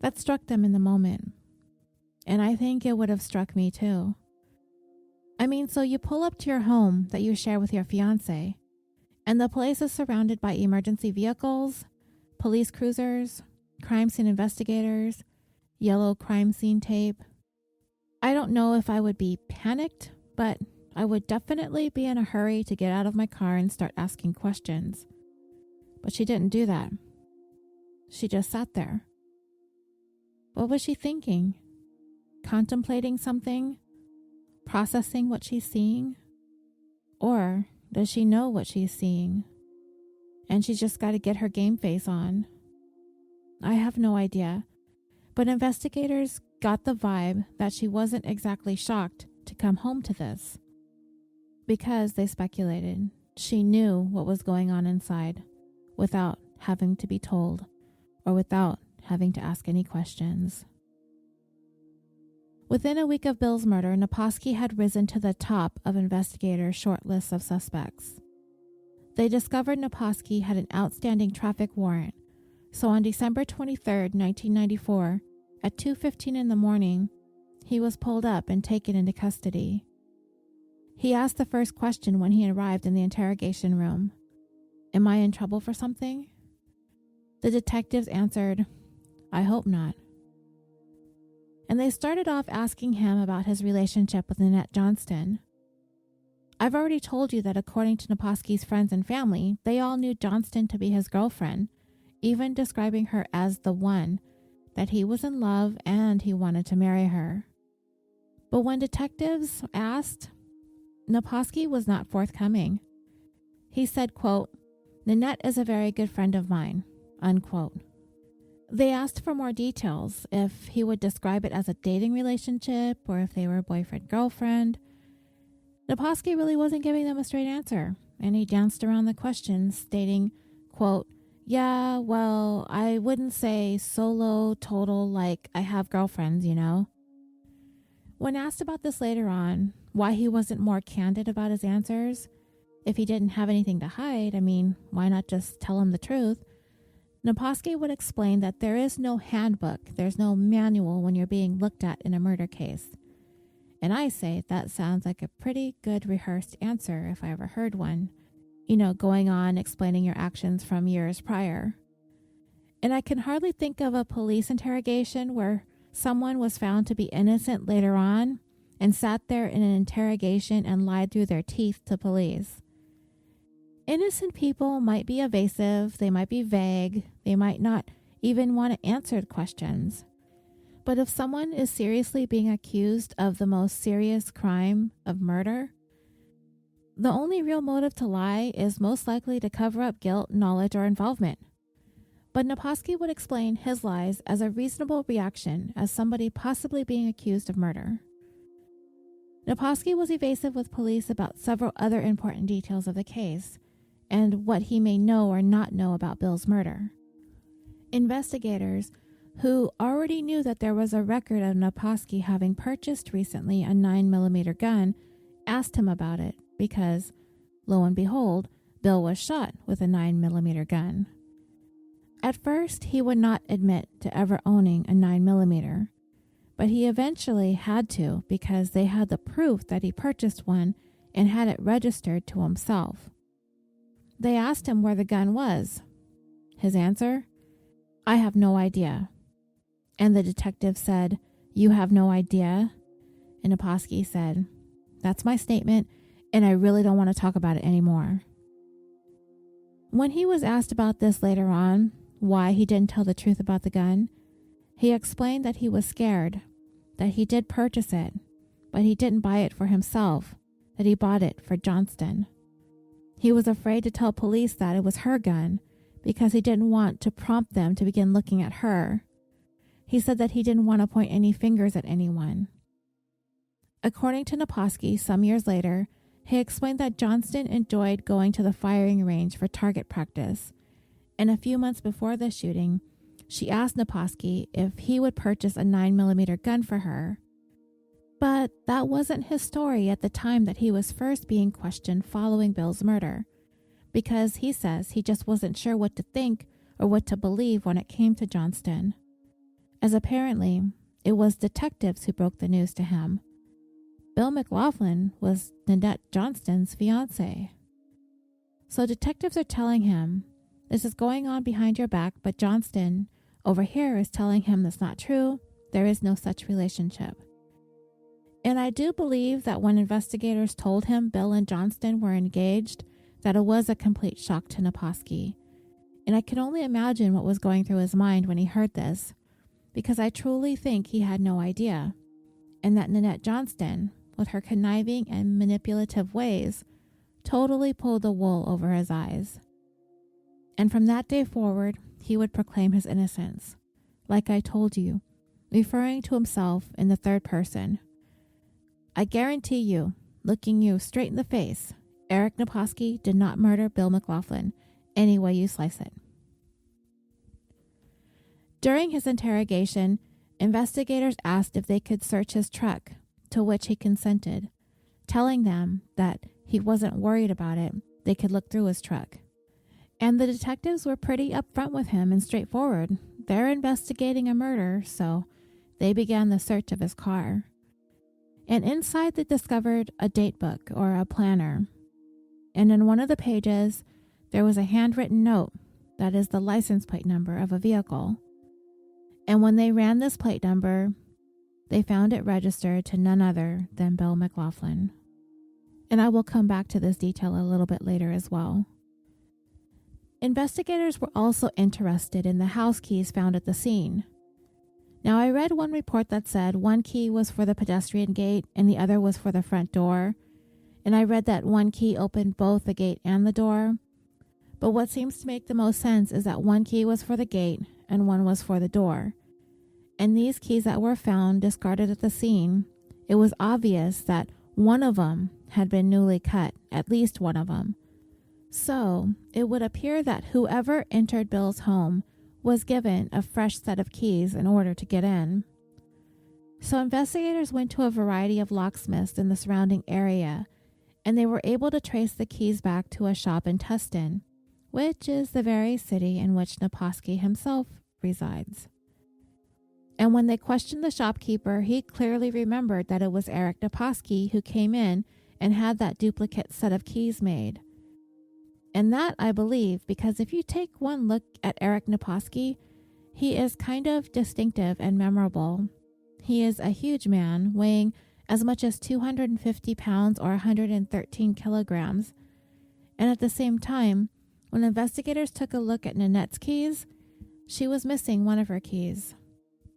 That struck them in the moment, and I think it would have struck me too. I mean, so you pull up to your home that you share with your fiancé, and the place is surrounded by emergency vehicles, police cruisers, crime scene investigators, yellow crime scene tape. I don't know if I would be panicked, but I would definitely be in a hurry to get out of my car and start asking questions. But she didn't do that. She just sat there. What was she thinking? Contemplating something? Processing what she's seeing? Or does she know what she's seeing? And she's just got to get her game face on? I have no idea. But investigators got the vibe that she wasn't exactly shocked to come home to this. Because, they speculated, she knew what was going on inside without having to be told or without having to ask any questions. Within a week of Bill's murder, Naposki had risen to the top of investigators' short lists of suspects. They discovered Naposki had an outstanding traffic warrant, so on December 23, 1994, at 2:15 in the morning, he was pulled up and taken into custody. He asked the first question when he arrived in the interrogation room. "Am I in trouble for something?" The detectives answered, "I hope not." And they started off asking him about his relationship with Nanette Johnston. I've already told you that according to Naposki's friends and family, they all knew Johnston to be his girlfriend, even describing her as the one, that he was in love and he wanted to marry her. But when detectives asked, Naposki was not forthcoming. He said, quote, "Nanette is a very good friend of mine," unquote. They asked for more details, if he would describe it as a dating relationship or if they were boyfriend-girlfriend. Naposki really wasn't giving them a straight answer, and he danced around the question, stating, quote, "Yeah, well, I wouldn't say solo, total, like I have girlfriends, you know." When asked about this later on, why he wasn't more candid about his answers, if he didn't have anything to hide, I mean, why not just tell him the truth? Naposki would explain that there is no handbook, there's no manual when you're being looked at in a murder case. And I say that sounds like a pretty good rehearsed answer if I ever heard one. You know, going on explaining your actions from years prior. And I can hardly think of a police interrogation where someone was found to be innocent later on and sat there in an interrogation and lied through their teeth to police. Innocent people might be evasive, they might be vague, they might not even want to answer questions. But if someone is seriously being accused of the most serious crime of murder, the only real motive to lie is most likely to cover up guilt, knowledge, or involvement. But Naposki would explain his lies as a reasonable reaction as somebody possibly being accused of murder. Naposki was evasive with police about several other important details of the case and what he may know or not know about Bill's murder. Investigators, who already knew that there was a record of Naposki having purchased recently a 9mm gun, asked him about it because, lo and behold, Bill was shot with a 9mm gun. At first, he would not admit to ever owning a 9mm, but he eventually had to because they had the proof that he purchased one and had it registered to himself. They asked him where the gun was. His answer? I have no idea. And the detective said, You have no idea? And Naposki said, That's my statement, and I really don't want to talk about it anymore. When he was asked about this later on, why he didn't tell the truth about the gun, he explained that he was scared, that he did purchase it, but he didn't buy it for himself, that he bought it for Johnston. He was afraid to tell police that it was her gun because he didn't want to prompt them to begin looking at her. He said that he didn't want to point any fingers at anyone. According to Naposki, some years later, he explained that Johnston enjoyed going to the firing range for target practice, and a few months before the shooting, she asked Naposki if he would purchase a 9mm gun for her. But that wasn't his story at the time that he was first being questioned following Bill's murder, because he says he just wasn't sure what to think or what to believe when it came to Johnston, as apparently it was detectives who broke the news to him. Bill McLaughlin was Nanette Johnston's fiancé. So detectives are telling him, this is going on behind your back, but Johnston over here is telling him that's not true, there is no such relationship. And I do believe that when investigators told him Bill and Johnston were engaged, that it was a complete shock to Naposki. And I can only imagine what was going through his mind when he heard this, because I truly think he had no idea, and that Nanette Johnston, with her conniving and manipulative ways, totally pulled the wool over his eyes. And from that day forward, he would proclaim his innocence, like I told you, referring to himself in the third person. I guarantee you, looking you straight in the face, Eric Naposki did not murder Bill McLaughlin, any way you slice it. During his interrogation, investigators asked if they could search his truck, to which he consented, telling them that he wasn't worried about it, they could look through his truck. And the detectives were pretty upfront with him and straightforward. They're investigating a murder, so they began the search of his car. And inside they discovered a date book or a planner. And in one of the pages, there was a handwritten note that is the license plate number of a vehicle. And when they ran this plate number, they found it registered to none other than Bill McLaughlin. And I will come back to this detail a little bit later as well. Investigators were also interested in the house keys found at the scene. Now, I read one report that said one key was for the pedestrian gate and the other was for the front door. And I read that one key opened both the gate and the door. But what seems to make the most sense is that one key was for the gate and one was for the door. And these keys that were found discarded at the scene, it was obvious that one of them had been newly cut, at least one of them. So it would appear that whoever entered Bill's home was given a fresh set of keys in order to get in. So investigators went to a variety of locksmiths in the surrounding area, and they were able to trace the keys back to a shop in Tustin, which is the very city in which Naposki himself resides. And when they questioned the shopkeeper, he clearly remembered that it was Eric Naposki who came in and had that duplicate set of keys made. And that I believe because if you take one look at Eric Naposki, he is kind of distinctive and memorable. He is a huge man, weighing as much as 250 pounds or 113 kilograms. And at the same time, when investigators took a look at Nanette's keys, she was missing one of her keys,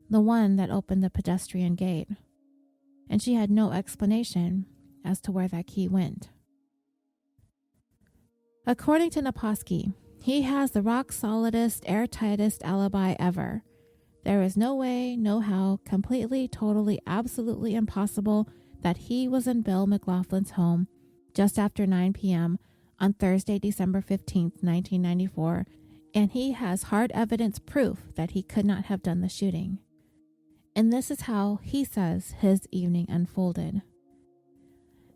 the one that opened the pedestrian gate. And she had no explanation as to where that key went. According to Naposki, he has the rock-solidest, airtightest alibi ever. There is no way, no how, completely, totally, absolutely impossible that he was in Bill McLaughlin's home just after 9 p.m. on Thursday, December 15th, 1994, and he has hard evidence proof that he could not have done the shooting. And this is how he says his evening unfolded.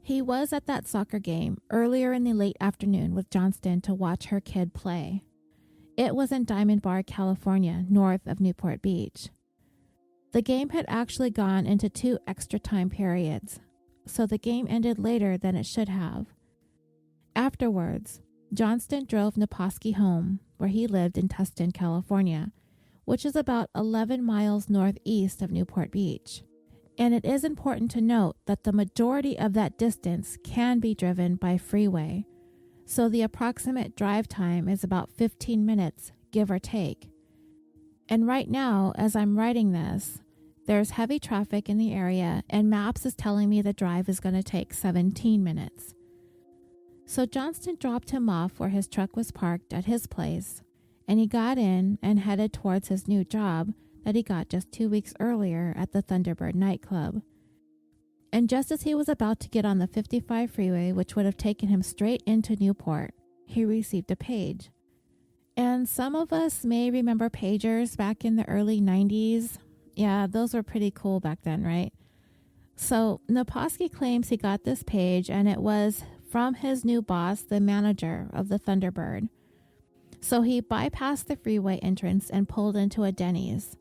He was at that soccer game earlier in the late afternoon with Johnston to watch her kid play. It was in Diamond Bar, California, north of Newport Beach. The game had actually gone into 2 extra time periods, so the game ended later than it should have. Afterwards, Johnston drove Naposki home, where he lived in Tustin, California, which is about 11 miles northeast of Newport Beach. And it is important to note that the majority of that distance can be driven by freeway, so the approximate drive time is about 15 minutes, give or take. And right now, as I'm writing this, there's heavy traffic in the area, and Maps is telling me the drive is going to take 17 minutes. So Johnston dropped him off where his truck was parked at his place, and he got in and headed towards his new job that he got just 2 weeks earlier at the Thunderbird nightclub. And just as he was about to get on the 55 freeway, which would have taken him straight into Newport, he received a page. And some of us may remember pagers back in the early 90s. Yeah, those were pretty cool back then, right? So Naposki claims he got this page, and it was from his new boss, the manager of the Thunderbird. So he bypassed the freeway entrance and pulled into a Denny's.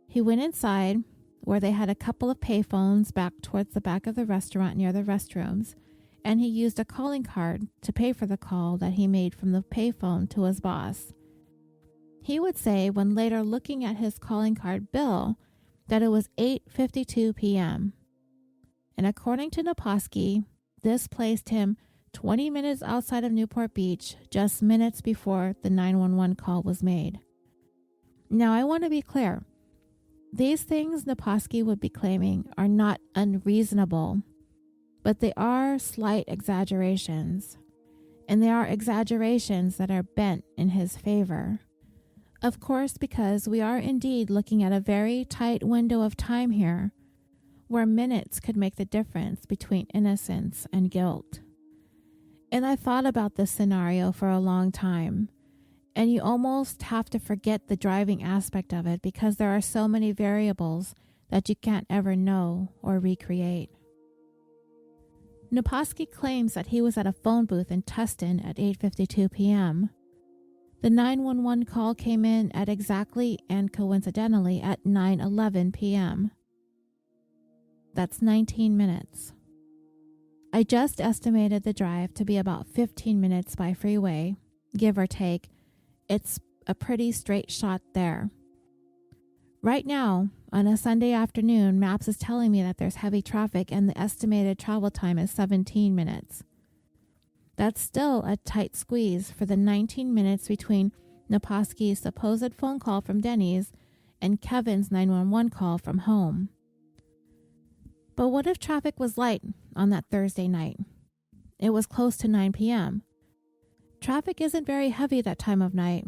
He went inside, where they had a couple of payphones back towards the back of the restaurant near the restrooms, and he used a calling card to pay for the call that he made from the payphone to his boss. He would say, when later looking at his calling card bill, that it was 8:52 p.m. And according to Naposki, this placed him 20 minutes outside of Newport Beach, just minutes before the 911 call was made. Now, I want to be clear. These things Naposki would be claiming are not unreasonable, but they are slight exaggerations, and they are exaggerations that are bent in his favor. Of course, because we are indeed looking at a very tight window of time here, where minutes could make the difference between innocence and guilt. And I thought about this scenario for a long time, and you almost have to forget the driving aspect of it because there are so many variables that you can't ever know or recreate. Naposki claims that he was at a phone booth in Tustin at 8:52 p.m. The 911 call came in at exactly and coincidentally at 9:11 p.m. That's 19 minutes. I just estimated the drive to be about 15 minutes by freeway, give or take. It's a pretty straight shot there. Right now, on a Sunday afternoon, Maps is telling me that there's heavy traffic and the estimated travel time is 17 minutes. That's still a tight squeeze for the 19 minutes between Naposki's supposed phone call from Denny's and Kevin's 911 call from home. But what if traffic was light on that Thursday night? It was close to 9 p.m. Traffic isn't very heavy that time of night,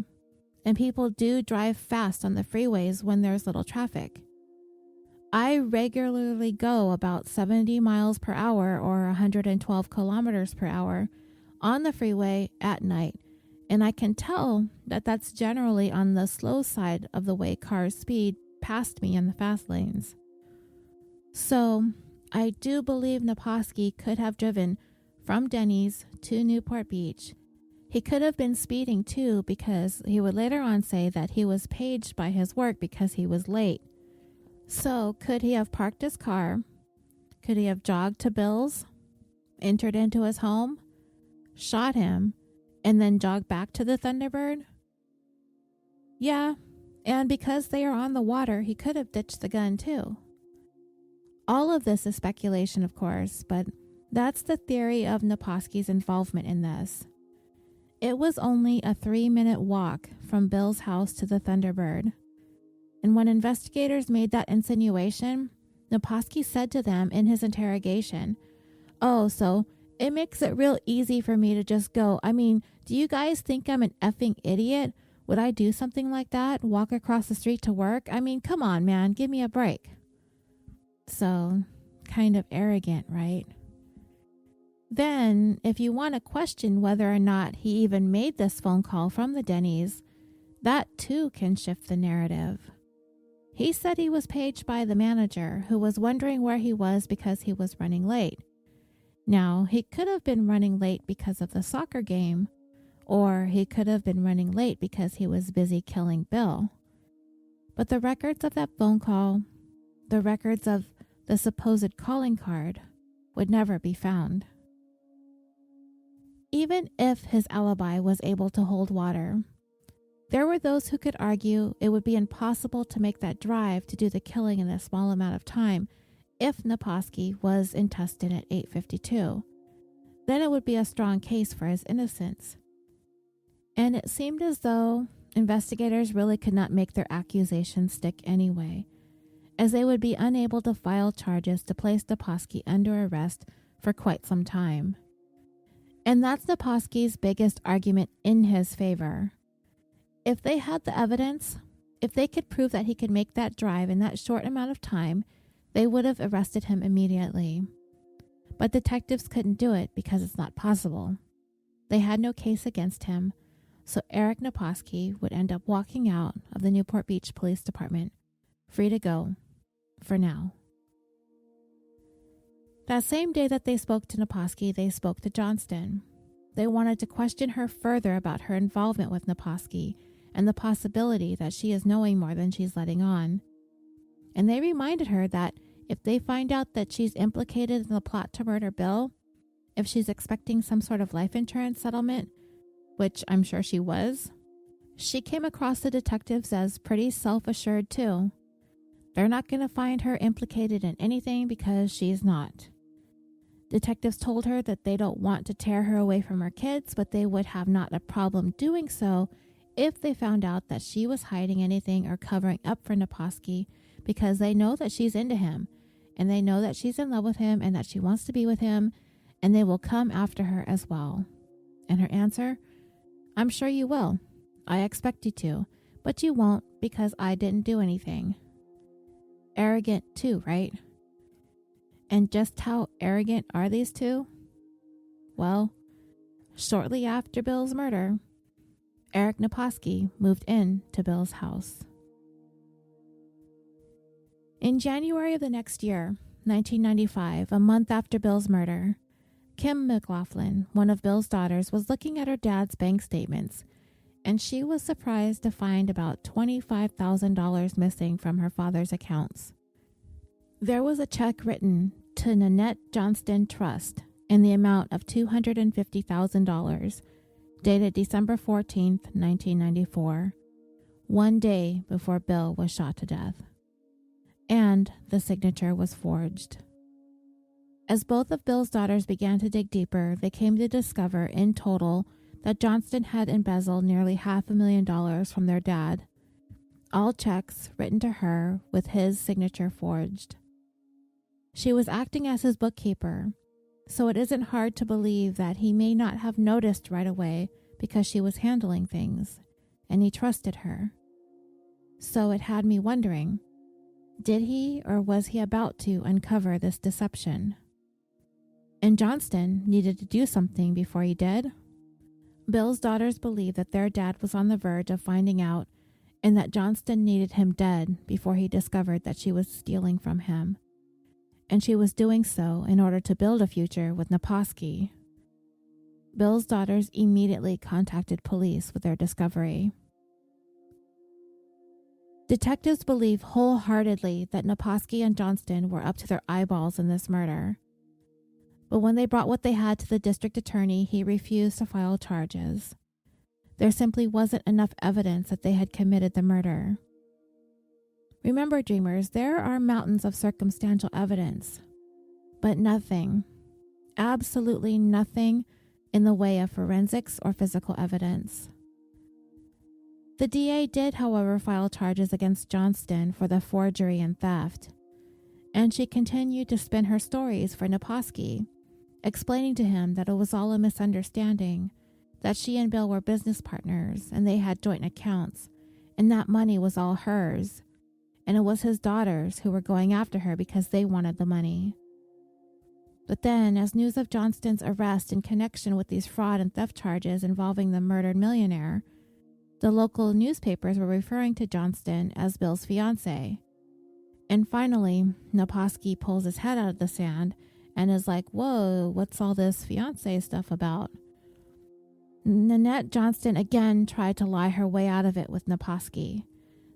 and people do drive fast on the freeways when there's little traffic. I regularly go about 70 miles per hour or 112 kilometers per hour on the freeway at night, and I can tell that that's generally on the slow side of the way cars speed past me in the fast lanes. So I do believe Naposki could have driven from Denny's to Newport Beach. He could have been speeding too, because he would later on say that he was paged by his work because he was late. So could he have parked his car? Could he have jogged to Bill's, entered into his home, shot him, and then jogged back to the Thunderbird? Yeah, and because they are on the water, he could have ditched the gun too. All of this is speculation, of course, but that's the theory of Naposki's involvement in this. It was only a 3-minute walk from Bill's house to the Thunderbird. And when investigators made that insinuation, Naposki said to them in his interrogation, "Oh, so it makes it real easy for me to just go. I mean, do you guys think I'm an effing idiot? Would I do something like that? Walk across the street to work? I mean, come on, man, give me a break." So, kind of arrogant, right? Then, if you want to question whether or not he even made this phone call from the Denny's, that too can shift the narrative. He said he was paged by the manager, who was wondering where he was because he was running late. Now, he could have been running late because of the soccer game, or he could have been running late because he was busy killing Bill. But the records of that phone call, the records of the supposed calling card, would never be found. Even if his alibi was able to hold water, there were those who could argue it would be impossible to make that drive to do the killing in a small amount of time if Naposki was in Tustin at 8:52. Then it would be a strong case for his innocence. And it seemed as though investigators really could not make their accusations stick anyway, as they would be unable to file charges to place Naposki under arrest for quite some time. And that's Naposki's biggest argument in his favor. If they had the evidence, if they could prove that he could make that drive in that short amount of time, they would have arrested him immediately. But detectives couldn't do it because it's not possible. They had no case against him, so Eric Naposki would end up walking out of the Newport Beach Police Department, free to go, for now. That same day that they spoke to Naposki, they spoke to Johnston. They wanted to question her further about her involvement with Naposki and the possibility that she is knowing more than she's letting on. And they reminded her that if they find out that she's implicated in the plot to murder Bill, if she's expecting some sort of life insurance settlement, which I'm sure she was, she came across the detectives as pretty self-assured too. They're not going to find her implicated in anything because she's not. Detectives told her that they don't want to tear her away from her kids, but they would have not a problem doing so if they found out that she was hiding anything or covering up for Naposki, because they know that she's into him, and they know that she's in love with him and that she wants to be with him, and they will come after her as well. And her answer? I'm sure you will. I expect you to, but you won't because I didn't do anything. Arrogant too, right? And just how arrogant are these two? Well, shortly after Bill's murder, Eric Naposki moved in to Bill's house. In January of the next year, 1995, a month after Bill's murder, Kim McLaughlin, one of Bill's daughters, was looking at her dad's bank statements, and she was surprised to find about $25,000 missing from her father's accounts. There was a check written to Nanette Johnston Trust in the amount of $250,000, dated December 14th, 1994, one day before Bill was shot to death. And the signature was forged. As both of Bill's daughters began to dig deeper, they came to discover in total that Johnston had embezzled nearly $500,000 from their dad, all checks written to her with his signature forged. She was acting as his bookkeeper, so it isn't hard to believe that he may not have noticed right away because she was handling things, and he trusted her. So it had me wondering, did he or was he about to uncover this deception? And Johnston needed to do something before he did. Bill's daughters believed that their dad was on the verge of finding out and that Johnston needed him dead before he discovered that she was stealing from him. And she was doing so in order to build a future with Naposki. Bill's daughters immediately contacted police with their discovery. Detectives believe wholeheartedly that Naposki and Johnston were up to their eyeballs in this murder. But when they brought what they had to the district attorney, he refused to file charges. There simply wasn't enough evidence that they had committed the murder. Remember, dreamers, there are mountains of circumstantial evidence, but nothing, absolutely nothing in the way of forensics or physical evidence. The DA did, however, file charges against Johnston for the forgery and theft, and she continued to spin her stories for Naposki, explaining to him that it was all a misunderstanding, that she and Bill were business partners and they had joint accounts, and that money was all hers, and it was his daughters who were going after her because they wanted the money. But then, as news of Johnston's arrest in connection with these fraud and theft charges involving the murdered millionaire, the local newspapers were referring to Johnston as Bill's fiancé. And finally, Naposki pulls his head out of the sand and is like, whoa, what's all this fiancé stuff about? Nanette Johnston again tried to lie her way out of it with Naposki,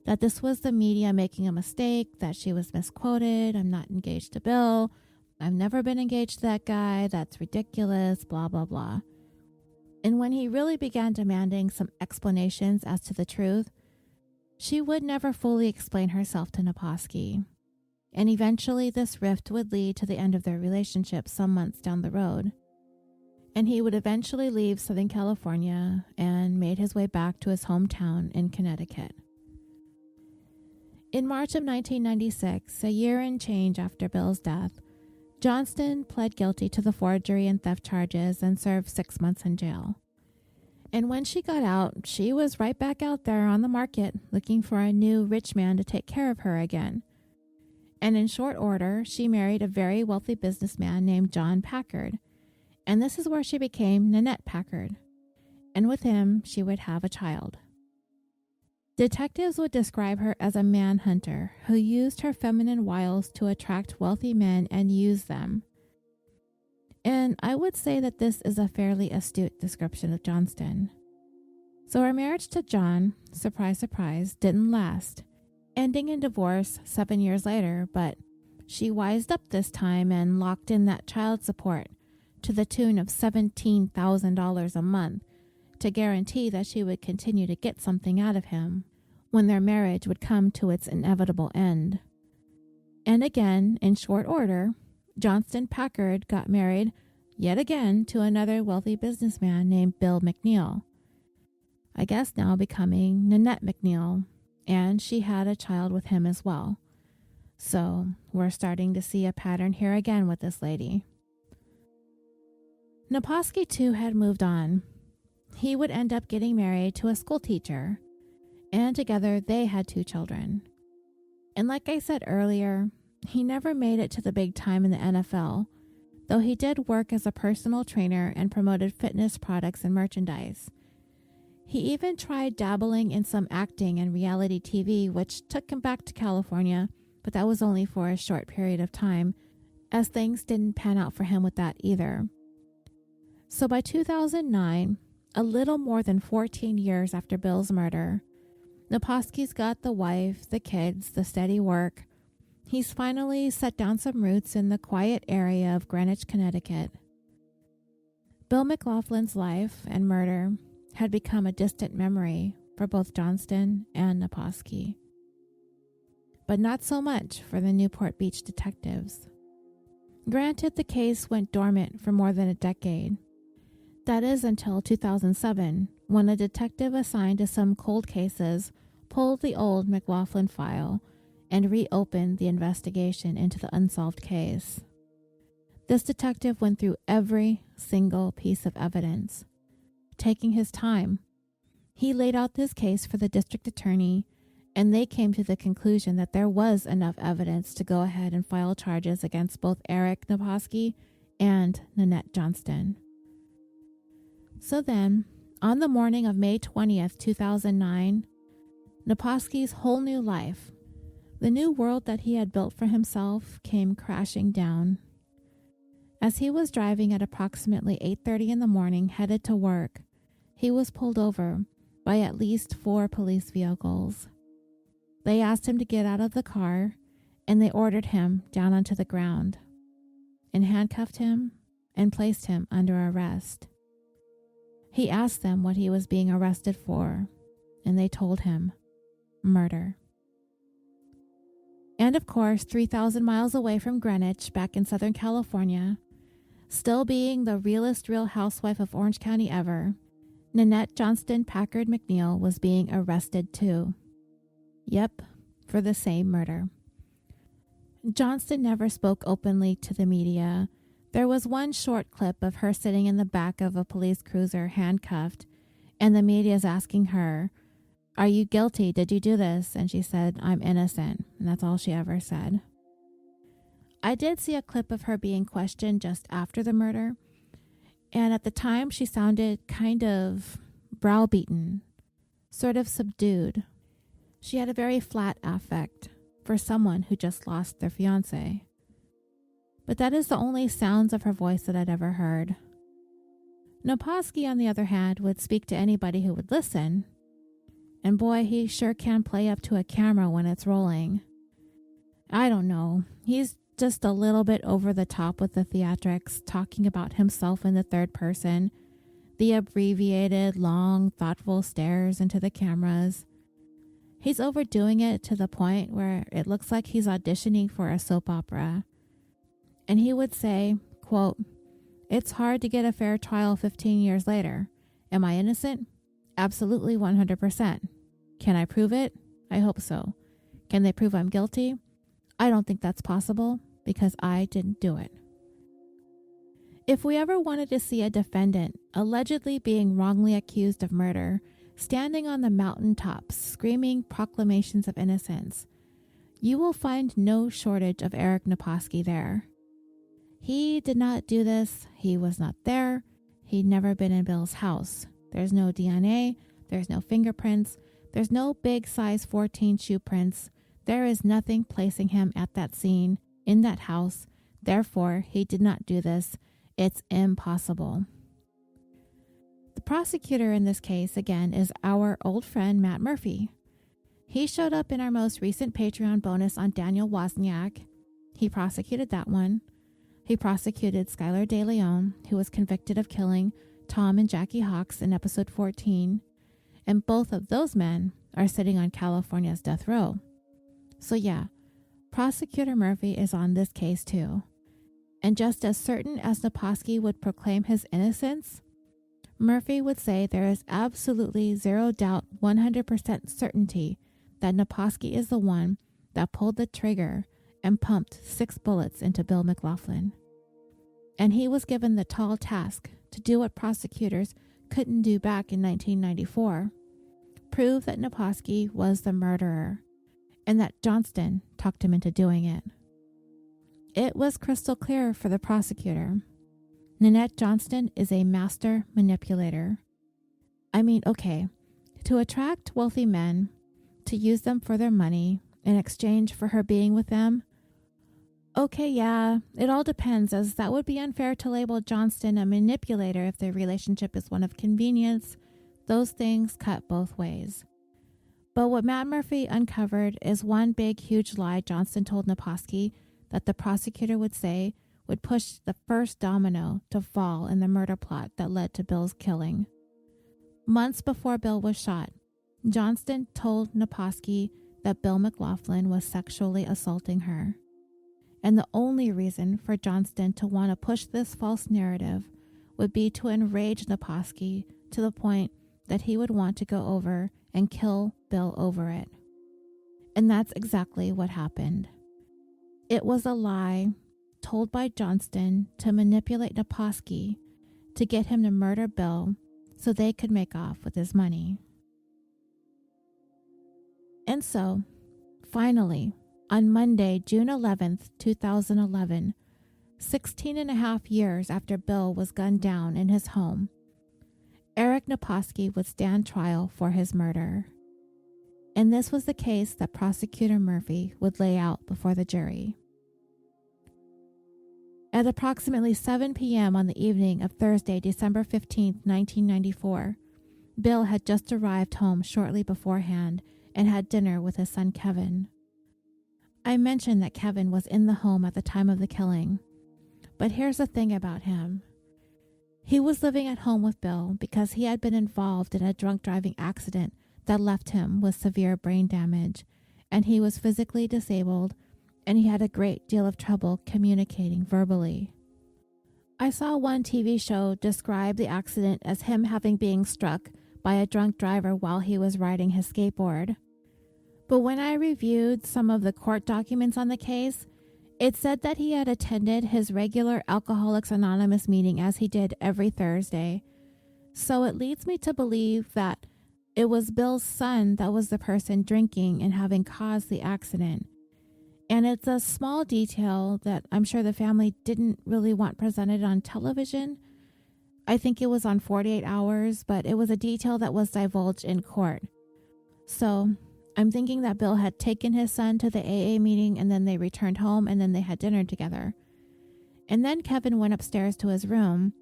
that this was the media making a mistake, that she was misquoted, I'm not engaged to Bill, I've never been engaged to that guy, that's ridiculous, blah, blah, blah. And when he really began demanding some explanations as to the truth, she would never fully explain herself to Naposki. And eventually this rift would lead to the end of their relationship some months down the road. And he would eventually leave Southern California and made his way back to his hometown in Connecticut. In March of 1996, a year and change after Bill's death, Johnston pled guilty to the forgery and theft charges and served 6 months in jail. And when she got out, she was right back out there on the market looking for a new rich man to take care of her again. And in short order, she married a very wealthy businessman named John Packard. And this is where she became Nanette Packard. And with him, she would have a child. Detectives would describe her as a manhunter who used her feminine wiles to attract wealthy men and use them. And I would say that this is a fairly astute description of Johnston. So her marriage to John, surprise, surprise, didn't last, ending in divorce 7 years later, but she wised up this time and locked in that child support to the tune of $17,000 a month to guarantee that she would continue to get something out of him when their marriage would come to its inevitable end. And again, in short order, Johnston Packard got married yet again to another wealthy businessman named Bill McNeil, I guess now becoming Nanette McNeil, and she had a child with him as well. So we're starting to see a pattern here again with this lady. Naposki too had moved on. He would end up getting married to a school teacher, and together they had 2 children. And like I said earlier, he never made it to the big time in the NFL, though he did work as a personal trainer and promoted fitness products and merchandise. He even tried dabbling in some acting and reality TV, which took him back to California, but that was only for a short period of time, as things didn't pan out for him with that either. So by 2009, a little more than 14 years after Bill's murder, Naposki's got the wife, the kids, the steady work. He's finally set down some roots in the quiet area of Greenwich, Connecticut. Bill McLaughlin's life and murder had become a distant memory for both Johnston and Naposki. But not so much for the Newport Beach detectives. Granted, the case went dormant for more than a decade. That is until 2007, when a detective assigned to some cold cases pulled the old McLaughlin file and reopened the investigation into the unsolved case. This detective went through every single piece of evidence, taking his time. He laid out this case for the district attorney, and they came to the conclusion that there was enough evidence to go ahead and file charges against both Eric Naposki and Nanette Johnston. So then, on the morning of May 20th, 2009, Naposki's whole new life, the new world that he had built for himself, came crashing down. As he was driving at approximately 8:30 in the morning headed to work, he was pulled over by at least 4 police vehicles. They asked him to get out of the car, and they ordered him down onto the ground and handcuffed him and placed him under arrest. He asked them what he was being arrested for, and they told him, murder. And of course, 3,000 miles away from Greenwich, back in Southern California, still being the realest real housewife of Orange County ever, Nanette Johnston Packard McNeil was being arrested too. Yep, for the same murder. Johnston never spoke openly to the media. There was one short clip of her sitting in the back of a police cruiser handcuffed, and the media is asking her, "Are you guilty? Did you do this?" And she said, "I'm innocent." And that's all she ever said. I did see a clip of her being questioned just after the murder, and at the time she sounded kind of browbeaten, sort of subdued. She had a very flat affect for someone who just lost their fiancé. But that is the only sounds of her voice that I'd ever heard. Naposki, on the other hand, would speak to anybody who would listen. And boy, he sure can play up to a camera when it's rolling. I don't know. He's just a little bit over the top with the theatrics, talking about himself in the third person, the abbreviated, long, thoughtful stares into the cameras. He's overdoing it to the point where it looks like he's auditioning for a soap opera. And he would say, quote, "It's hard to get a fair trial 15 years later. Am I innocent? Absolutely 100%. Can I prove it? I hope so. Can they prove I'm guilty? I don't think that's possible because I didn't do it." If we ever wanted to see a defendant allegedly being wrongly accused of murder, standing on the mountaintops screaming proclamations of innocence, you will find no shortage of Eric Naposki there. He did not do this. He was not there. He'd never been in Bill's house. There's no DNA. There's no fingerprints. There's no big size 14 shoe prints. There is nothing placing him at that scene, in that house. Therefore, he did not do this. It's impossible. The prosecutor in this case, again, is our old friend Matt Murphy. He showed up in our most recent Patreon bonus on Daniel Wozniak. He prosecuted that one. He prosecuted Skylar De Leon, who was convicted of killing Tom and Jackie Hawks in episode 14. And both of those men are sitting on California's death row. So yeah, Prosecutor Murphy is on this case too. And just as certain as Naposki would proclaim his innocence, Murphy would say there is absolutely zero doubt, 100% certainty that Naposki is the one that pulled the trigger and pumped 6 bullets into Bill McLaughlin. And he was given the tall task to do what prosecutors couldn't do back in 1994, prove that Naposki was the murderer, and that Johnston talked him into doing it. It was crystal clear for the prosecutor. Nanette Johnston is a master manipulator. I mean, okay, to attract wealthy men, to use them for their money in exchange for her being with them, okay, yeah, it all depends, as that would be unfair to label Johnston a manipulator if their relationship is one of convenience. Those things cut both ways. But what Matt Murphy uncovered is one big, huge lie Johnston told Naposki that the prosecutor would say would push the first domino to fall in the murder plot that led to Bill's killing. Months before Bill was shot, Johnston told Naposki that Bill McLaughlin was sexually assaulting her. And the only reason for Johnston to want to push this false narrative would be to enrage Naposki to the point that he would want to go over and kill Bill over it. And that's exactly what happened. It was a lie told by Johnston to manipulate Naposki to get him to murder Bill so they could make off with his money. And so, finally, on Monday, June 11th, 2011, 16 and a half years after Bill was gunned down in his home, Eric Naposki would stand trial for his murder. And this was the case that Prosecutor Murphy would lay out before the jury. At approximately 7 p.m. on the evening of Thursday, December 15th, 1994, Bill had just arrived home shortly beforehand and had dinner with his son Kevin. I mentioned that Kevin was in the home at the time of the killing, but here's the thing about him. He was living at home with Bill because he had been involved in a drunk driving accident that left him with severe brain damage, and he was physically disabled, and he had a great deal of trouble communicating verbally. I saw one TV show describe the accident as him having been struck by a drunk driver while he was riding his skateboard. But when I reviewed some of the court documents on the case, it said that he had attended his regular Alcoholics Anonymous meeting as he did every Thursday. So it leads me to believe that it was Bill's son that was the person drinking and having caused the accident. And it's a small detail that I'm sure the family didn't really want presented on television. I think it was on 48 Hours, but it was a detail that was divulged in court. So I'm thinking that Bill had taken his son to the AA meeting and then they returned home and then they had dinner together. And then Kevin went upstairs to his room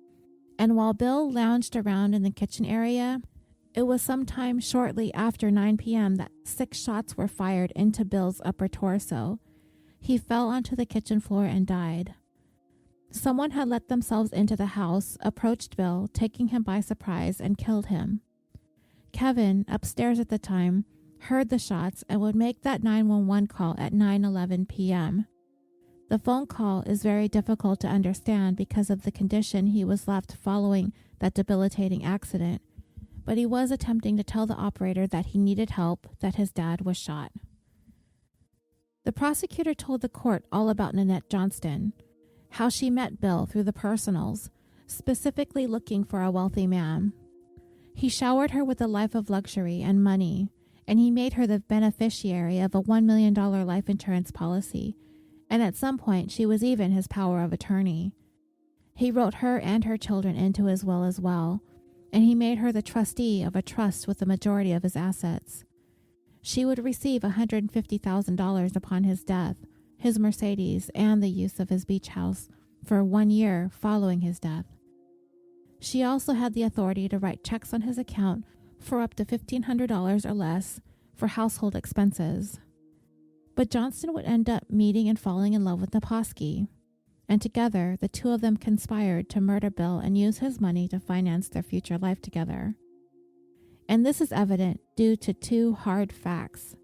And while Bill lounged around in the kitchen area, it was sometime shortly after 9 p.m. that 6 shots were fired into Bill's upper torso. He fell onto the kitchen floor and died. Someone had let themselves into the house, approached Bill, taking him by surprise, and killed him. Kevin, upstairs at the time, heard the shots and would make that 911 call at 9:11 p.m. The phone call is very difficult to understand because of the condition he was left following that debilitating accident, but he was attempting to tell the operator that he needed help, that his dad was shot. The prosecutor told the court all about Nanette Johnston, how she met Bill through the personals, specifically looking for a wealthy man. He showered her with a life of luxury and money, and he made her the beneficiary of a $1 million life insurance policy, and at some point she was even his power of attorney. He wrote her and her children into his will as well, and he made her the trustee of a trust with the majority of his assets. She would receive $150,000 upon his death, his Mercedes, and the use of his beach house for 1 year following his death. She also had the authority to write checks on his account for up to $1,500 or less for household expenses. But Johnston would end up meeting and falling in love with Naposki, and together the two of them conspired to murder Bill and use his money to finance their future life together. And this is evident due to 2 hard facts.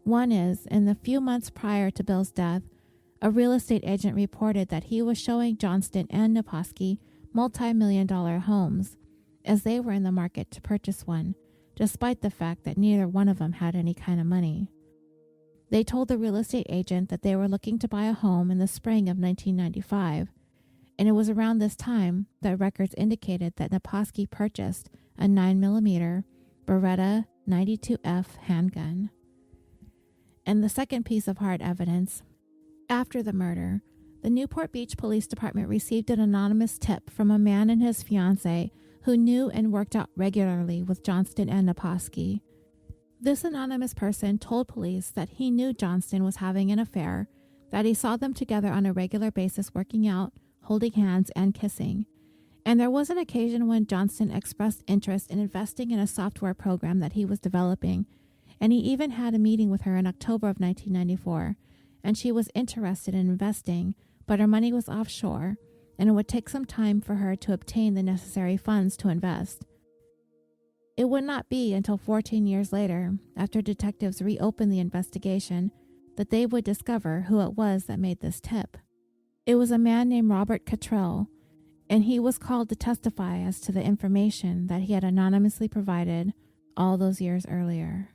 One is, in the few months prior to Bill's death, a real estate agent reported that he was showing Johnston and Naposki multi-million-dollar homes, as they were in the market to purchase one, despite the fact that neither one of them had any kind of money. They told the real estate agent that they were looking to buy a home in the spring of 1995, and it was around this time that records indicated that Naposki purchased a 9mm Beretta 92F handgun. And the second piece of hard evidence, after the murder, the Newport Beach Police Department received an anonymous tip from a man and his fiancée who knew and worked out regularly with Johnston and Naposki. This anonymous person told police that he knew Johnston was having an affair, that he saw them together on a regular basis working out, holding hands, and kissing. And there was an occasion when Johnston expressed interest in investing in a software program that he was developing, and he even had a meeting with her in October of 1994, and she was interested in investing, but her money was offshore, and it would take some time for her to obtain the necessary funds to invest. It would not be until 14 years later, after detectives reopened the investigation, that they would discover who it was that made this tip. It was a man named Robert Cottrell, and he was called to testify as to the information that he had anonymously provided all those years earlier.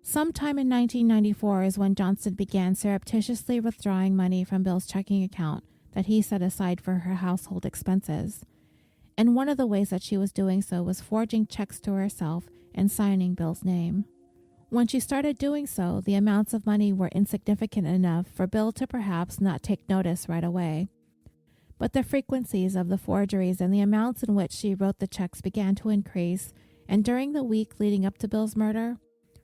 Sometime in 1994 is when Johnston began surreptitiously withdrawing money from Bill's checking account that he set aside for her household expenses. And one of the ways that she was doing so was forging checks to herself and signing Bill's name. When she started doing so, the amounts of money were insignificant enough for Bill to perhaps not take notice right away. But the frequencies of the forgeries and the amounts in which she wrote the checks began to increase, and during the week leading up to Bill's murder,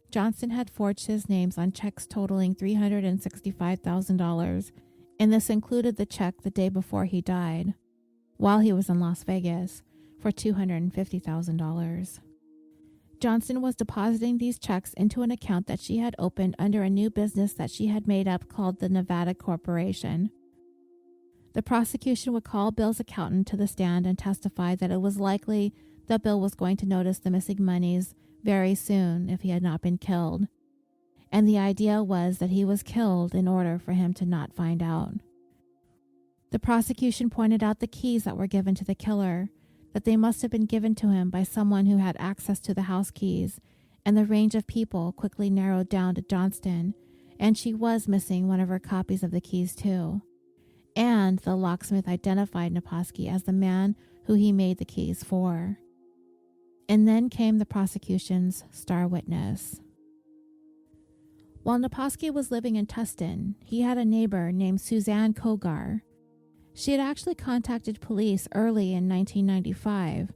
Johnston had forged his names on checks totaling $365,000, and this included the check the day before he died, while he was in Las Vegas, for $250,000. Johnston was depositing these checks into an account that she had opened under a new business that she had made up called the Nevada Corporation. The prosecution would call Bill's accountant to the stand and testify that it was likely that Bill was going to notice the missing monies very soon if he had not been killed, and the idea was that he was killed in order for him to not find out. The prosecution pointed out the keys that were given to the killer, that they must have been given to him by someone who had access to the house keys, and the range of people quickly narrowed down to Johnston, and she was missing one of her copies of the keys too. And the locksmith identified Naposki as the man who he made the keys for. And then came the prosecution's star witness. While Naposki was living in Tustin, he had a neighbor named Suzanne Kogar. She had actually contacted police early in 1995,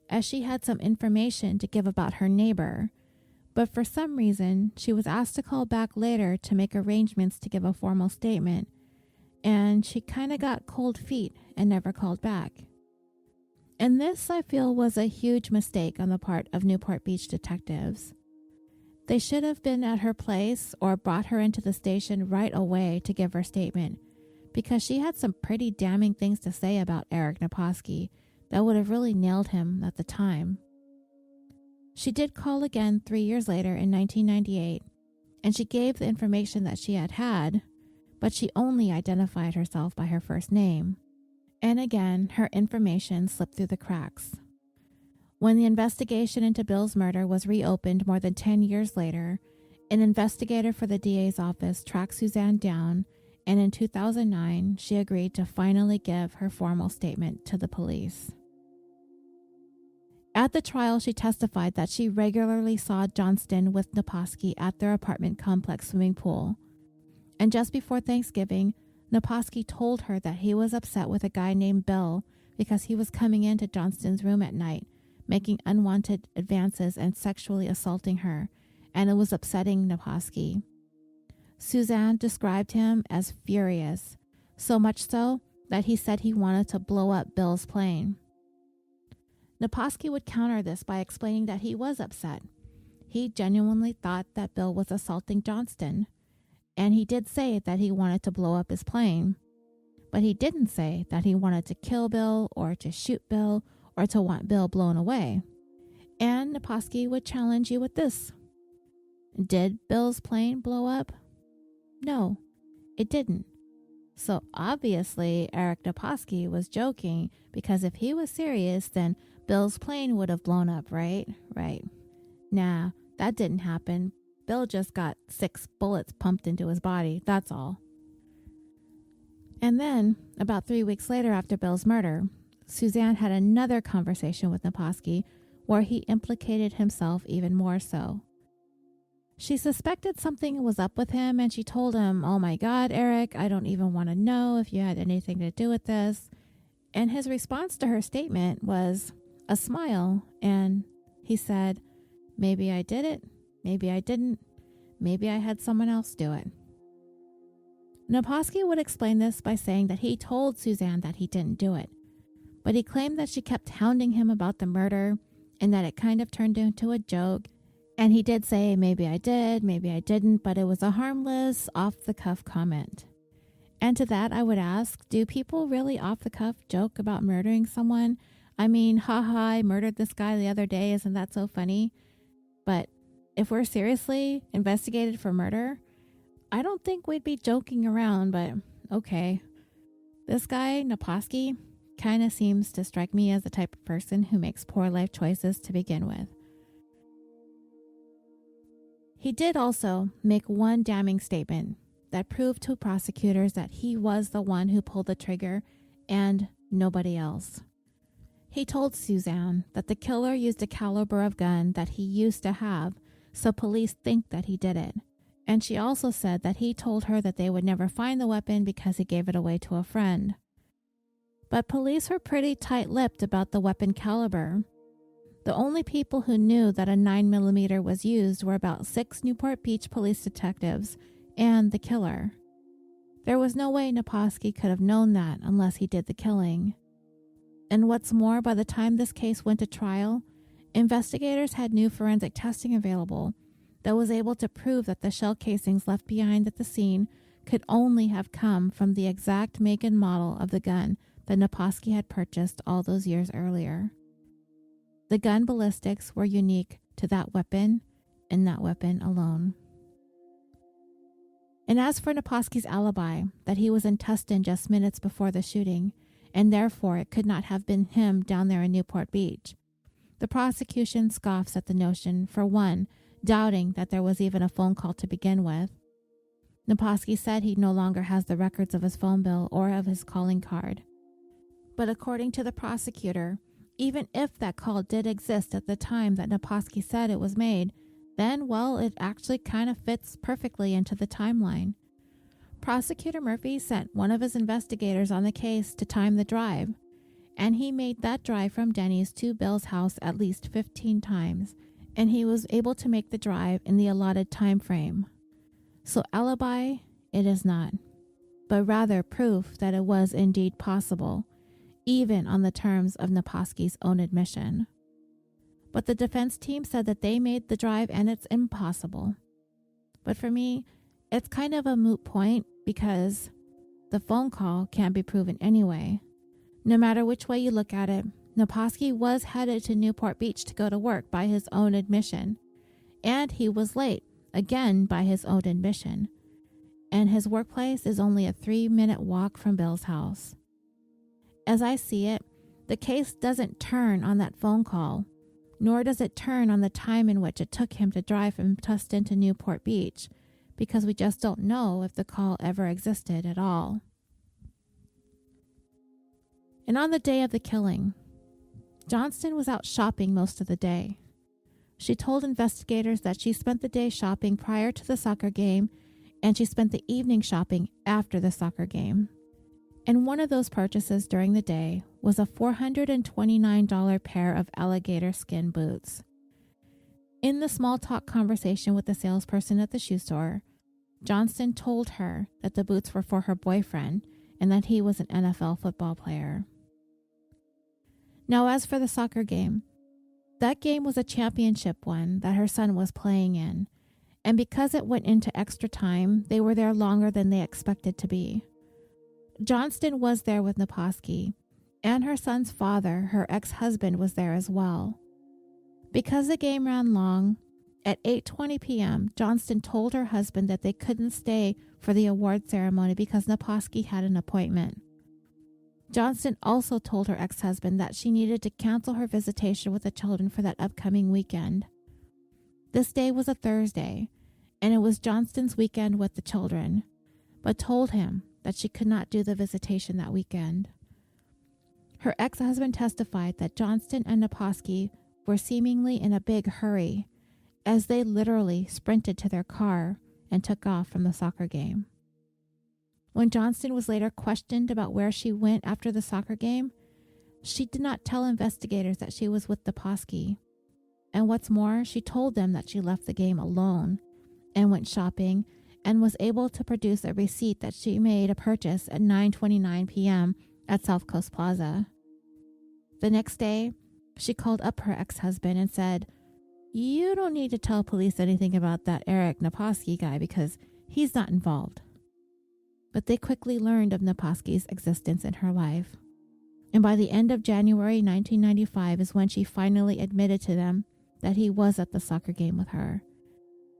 as she had some information to give about her neighbor, but for some reason she was asked to call back later to make arrangements to give a formal statement, and she kind of got cold feet and never called back. And this, I feel, was a huge mistake on the part of Newport Beach detectives. They should have been at her place or brought her into the station right away to give her statement, because she had some pretty damning things to say about Eric Naposki that would have really nailed him at the time. She did call again 3 years later in 1998, and she gave the information that she had, but she only identified herself by her first name. And again, her information slipped through the cracks. When the investigation into Bill's murder was reopened more than 10 years later, an investigator for the DA's office tracked Suzanne down, and in 2009, she agreed to finally give her formal statement to the police. At the trial, she testified that she regularly saw Johnston with Naposki at their apartment complex swimming pool. And just before Thanksgiving, Naposki told her that he was upset with a guy named Bill because he was coming into Johnston's room at night, making unwanted advances and sexually assaulting her, and it was upsetting Naposki. Suzanne described him as furious, so much so that he said he wanted to blow up Bill's plane. Naposki would counter this by explaining that he was upset. He genuinely thought that Bill was assaulting Johnston, and he did say that he wanted to blow up his plane, but he didn't say that he wanted to kill Bill or to shoot Bill or to want Bill blown away. And Naposki would challenge you with this. Did Bill's plane blow up? No, it didn't. So obviously Eric Naposki was joking, because if he was serious, then Bill's plane would have blown up, right? Right. Nah, that didn't happen. Bill just got 6 bullets pumped into his body, that's all. And then, about 3 weeks later after Bill's murder, Suzanne had another conversation with Naposki where he implicated himself even more so. She suspected something was up with him, and she told him, "Oh my God, Eric, I don't even want to know if you had anything to do with this." And his response to her statement was a smile, and he said, "Maybe I did it, maybe I didn't, maybe I had someone else do it." Naposki would explain this by saying that he told Suzanne that he didn't do it, but he claimed that she kept hounding him about the murder and that it kind of turned into a joke. And he did say, "Maybe I did, maybe I didn't," but it was a harmless, off-the-cuff comment. And to that, I would ask, do people really off-the-cuff joke about murdering someone? I mean, haha, I murdered this guy the other day, isn't that so funny? But if we're seriously investigated for murder, I don't think we'd be joking around, but okay. This guy, Naposki, kind of seems to strike me as the type of person who makes poor life choices to begin with. He did also make one damning statement that proved to prosecutors that he was the one who pulled the trigger and nobody else. He told Suzanne that the killer used a caliber of gun that he used to have, so police think that he did it. And she also said that he told her that they would never find the weapon because he gave it away to a friend. But police were pretty tight-lipped about the weapon caliber. The only people who knew that a 9mm was used were about 6 Newport Beach police detectives and the killer. There was no way Naposki could have known that unless he did the killing. And what's more, by the time this case went to trial, investigators had new forensic testing available that was able to prove that the shell casings left behind at the scene could only have come from the exact make and model of the gun that Naposki had purchased all those years earlier. The gun ballistics were unique to that weapon and that weapon alone. And as for Naposki's alibi, that he was in Tustin just minutes before the shooting, and therefore it could not have been him down there in Newport Beach, the prosecution scoffs at the notion, for one, doubting that there was even a phone call to begin with. Naposki said he no longer has the records of his phone bill or of his calling card. But according to the prosecutor, even if that call did exist at the time that Naposki said it was made, then, well, it actually kind of fits perfectly into the timeline. Prosecutor Murphy sent one of his investigators on the case to time the drive, and he made that drive from Denny's to Bill's house at least 15 times, and he was able to make the drive in the allotted time frame. So alibi, it is not. but rather proof that it was indeed possible, even on the terms of Naposki's own admission. But the defense team said that they made the drive and it's impossible. But for me, it's kind of a moot point because the phone call can't be proven anyway. No matter which way you look at it, Naposki was headed to Newport Beach to go to work by his own admission. And he was late, again by his own admission. And his workplace is only a 3-minute walk from Bill's house. As I see it, the case doesn't turn on that phone call, nor does it turn on the time in which it took him to drive from Tustin to Newport Beach, because we just don't know if the call ever existed at all. And on the day of the killing, Johnston was out shopping most of the day. She told investigators that she spent the day shopping prior to the soccer game, and she spent the evening shopping after the soccer game. And one of those purchases during the day was a $429 pair of alligator skin boots. In the small talk conversation with the salesperson at the shoe store, Johnston told her that the boots were for her boyfriend and that he was an NFL football player. Now, as for the soccer game, that game was a championship one that her son was playing in, and because it went into extra time, they were there longer than they expected to be. Johnston was there with Naposki, and her son's father, her ex-husband, was there as well. Because the game ran long, at 8:20 p.m., Johnston told her husband that they couldn't stay for the award ceremony because Naposki had an appointment. Johnston also told her ex-husband that she needed to cancel her visitation with the children for that upcoming weekend. This day was a Thursday, and it was Johnston's weekend with the children, but told him that she could not do the visitation that weekend. Her ex-husband testified that Johnston and Naposki were seemingly in a big hurry, as they literally sprinted to their car and took off from the soccer game. When Johnston was later questioned about where she went after the soccer game, she did not tell investigators that she was with Naposki. And what's more, she told them that she left the game alone and went shopping and was able to produce a receipt that she made a purchase at 9:29 p.m. at South Coast Plaza. The next day, she called up her ex-husband and said, "You don't need to tell police anything about that Eric Naposki guy because he's not involved." But they quickly learned of Naposki's existence in her life. And by the end of January 1995 is when she finally admitted to them that he was at the soccer game with her.